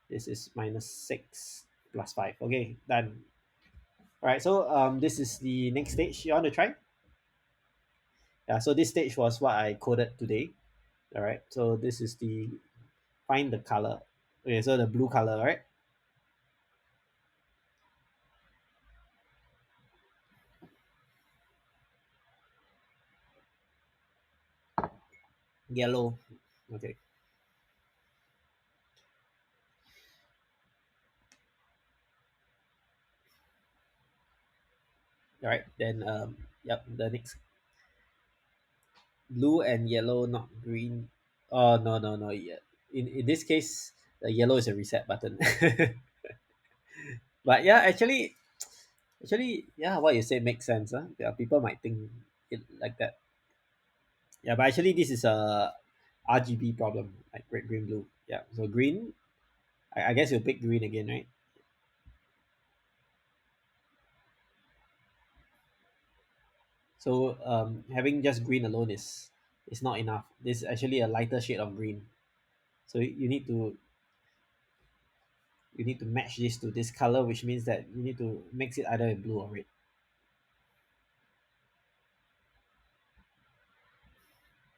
This is -6 +5. Okay, done. All right. So this is the next stage. You want to try? Yeah. So this stage was what I coded today. All right. So this is the find the color. Okay. So the blue color, right? Yellow. Okay. All right. Then yep. The next blue and yellow, not green. Oh no. Yeah. In this case, the yellow is a reset button. But yeah, actually, yeah, what you say makes sense. Huh? Yeah, people might think it like that. Yeah, but actually, this is a RGB problem, like red, green, blue. Yeah, so green. I guess you'll pick green again, right? So having just green alone is not enough. This is actually a lighter shade of green. So you need to match this to this color, which means that you need to mix it either in blue or red.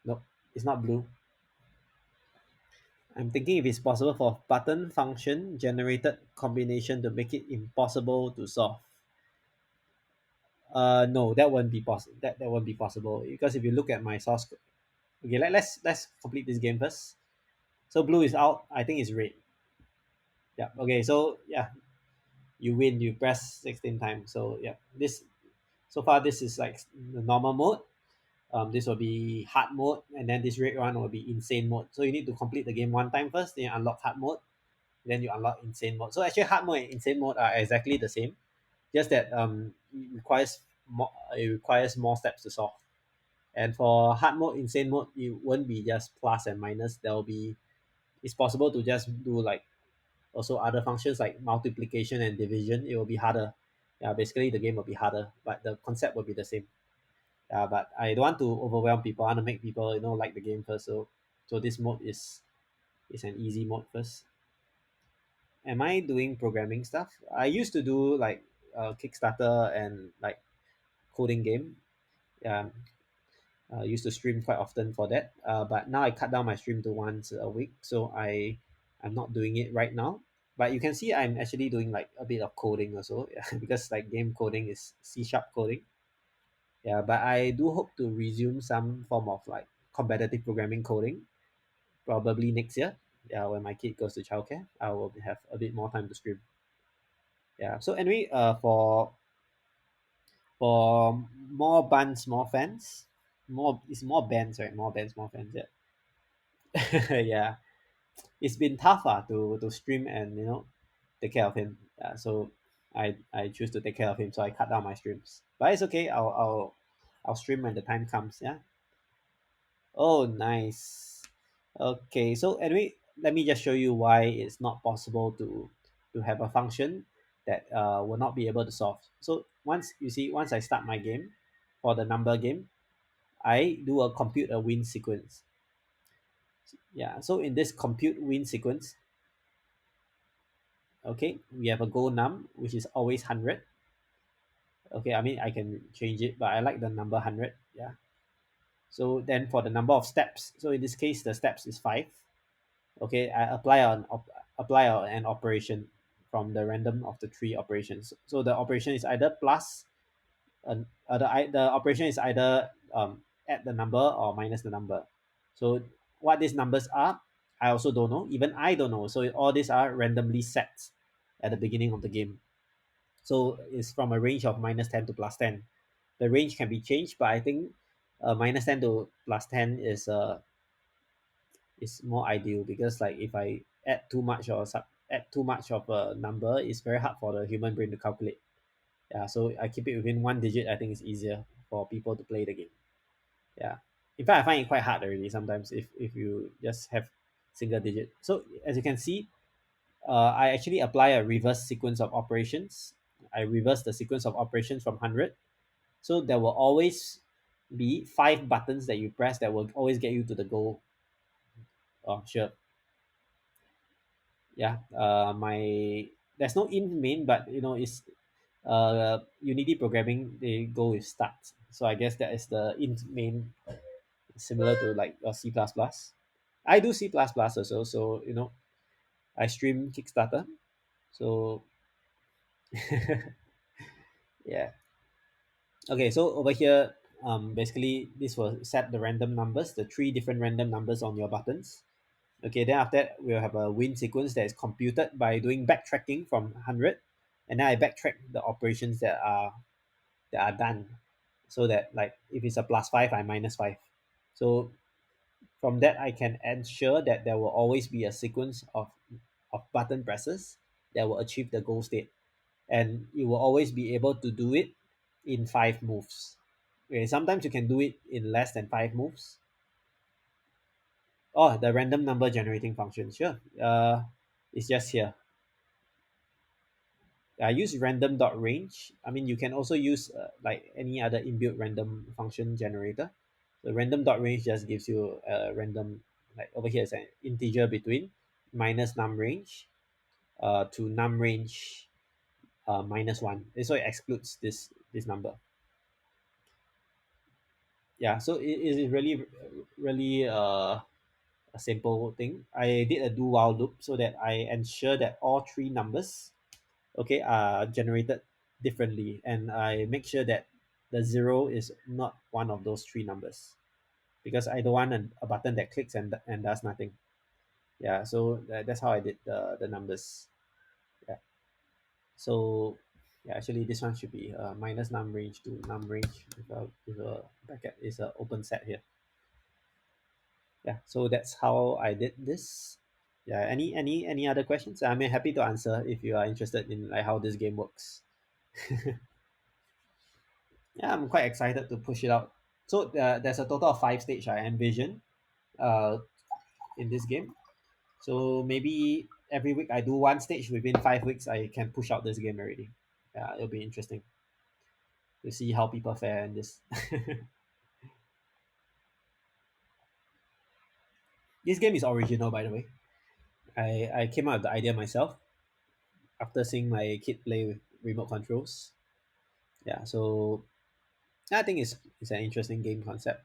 Nope, it's not blue. I'm thinking if it's possible for button function generated combination to make it impossible to solve. No, that won't be possible. That won't be possible because if you look at my source code, okay, let's complete this game first. So blue is out. I think it's red. Yeah. Okay. So yeah, you win. You press 16 times. So yeah, this so far this is like the normal mode. This will be hard mode, and then this red one will be insane mode. So you need to complete the game one time first, then you unlock hard mode, then you unlock insane mode. So actually, hard mode and insane mode are exactly the same, just that it requires more steps to solve. And for hard mode, insane mode, it won't be just plus and minus. There will be it's possible to just do like also other functions like multiplication and division. It will be harder. Yeah, basically the game will be harder, but the concept will be the same. Yeah, but I don't want to overwhelm people. I want to make people like the game first. So this mode is an easy mode first. Am I doing programming stuff? I used to do like Kickstarter and like coding game. Yeah, I used to stream quite often for that. But now I cut down my stream to once a week, so I'm not doing it right now. But you can see I'm actually doing like a bit of coding also, yeah, because like game coding is C# coding. Yeah, but I do hope to resume some form of like competitive programming coding probably next year. Yeah, when my kid goes to childcare, I will have a bit more time to stream. Yeah. So anyway, for more buns, more fans, more it's more bands, right? More bands, more fans. Yeah. Yeah. It's been tough to stream and take care of him. Yeah. So I choose to take care of him, so I cut down my streams. But it's okay. I'll stream when the time comes. Yeah. Oh, nice. Okay, so anyway, let me just show you why it's not possible to have a function that will not be able to solve. So once I start my game for the number game, I do a compute a win sequence. Yeah, so in this compute win sequence, okay, we have a goal num which is always 100. Okay, I mean I can change it, but I like the number 100. Yeah. So then for the number of steps, so in this case the steps is 5. Okay, I apply an operation from the random of the three operations. So the operation is either plus, the operation is either add the number or minus the number. So what these numbers are, I also don't know. Even I don't know. So all these are randomly set at the beginning of the game. So it's from a range of -10 to +10. The range can be changed, but I think -10 to +10 is more ideal because like if I add too much of a number, it's very hard for the human brain to calculate. Yeah, so I keep it within one digit. I think it's easier for people to play the game. Yeah, in fact, I find it quite hard already sometimes if you just have single digit. So as you can see, I actually apply a reverse sequence of operations. I reverse the sequence of operations from 100. So there will always be 5 buttons that you press that will always get you to the goal. Oh, sure. Yeah, my there's no in main, but it's Unity programming, they go with start. So I guess that is the int main, similar to like C++. I do C++ also, so I stream Kickstarter. So yeah. Okay, so over here, basically this will set the random numbers, the 3 different random numbers on your buttons. Okay, then after that we'll have a win sequence that is computed by doing backtracking from 100, and then I backtrack the operations that are done, so that like if it's a +5, I -5. So from that I can ensure that there will always be a sequence of button presses that will achieve the goal state, and you will always be able to do it in 5 moves. Okay, sometimes you can do it in less than 5 moves. Oh, the random number generating function, sure. It's just here. I use random dot range. I mean, you can also use like any other inbuilt random function generator. The random dot range just gives you a random, like over here is an integer between minus num range to num range minus one. So it excludes this number. Yeah, so it is really a simple thing. I did a do while loop so that I ensure that all three numbers, okay, are generated differently, and I make sure that the zero is not one of those three numbers, because I don't want a button that clicks and does nothing. Yeah, so that's how I did the numbers. Yeah, so yeah, actually this one should be minus num range to num range with a bracket is a open set here. Yeah, so that's how I did this. Yeah, any other questions? I'm happy to answer if you are interested in like how this game works. Yeah, I'm quite excited to push it out. So there's a total of 5 stage I envision uh, in this game. So maybe every week I do one stage. Within 5 weeks, I can push out this game already. Yeah, it'll be interesting to see how people fare in this. This game is original, by the way. I came up with the idea myself after seeing my kid play with remote controls. Yeah, so I think it's an interesting game concept,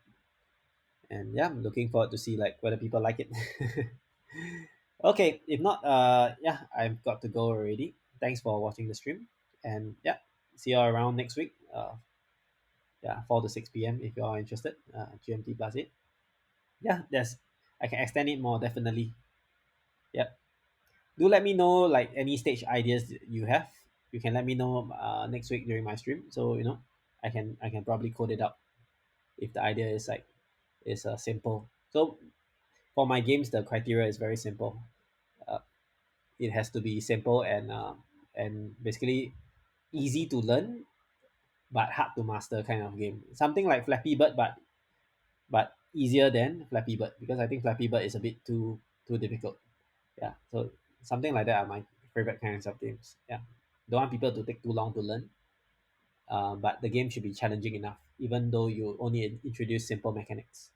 and yeah, I'm looking forward to see like whether people like it. Okay, if not, yeah, I've got to go already. Thanks for watching the stream, and yeah, see you around next week. Yeah, 4 to 6 p.m. if you are interested. GMT plus it. Yeah, there's I can extend it more definitely. Yep. Do let me know like any stage ideas that you have. You can let me know next week during my stream. So I can probably code it up if the idea is like is simple. So for my games, the criteria is very simple. Uh, it has to be simple and basically easy to learn but hard to master kind of game. Something like Flappy Bird, but easier than Flappy Bird, because I think Flappy Bird is a bit too difficult. Yeah, so something like that are my favorite kinds of games. Yeah, don't want people to take too long to learn, but the game should be challenging enough, even though you only introduce simple mechanics.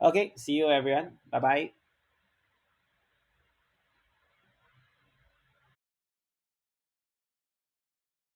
Okay, see you everyone. Bye bye.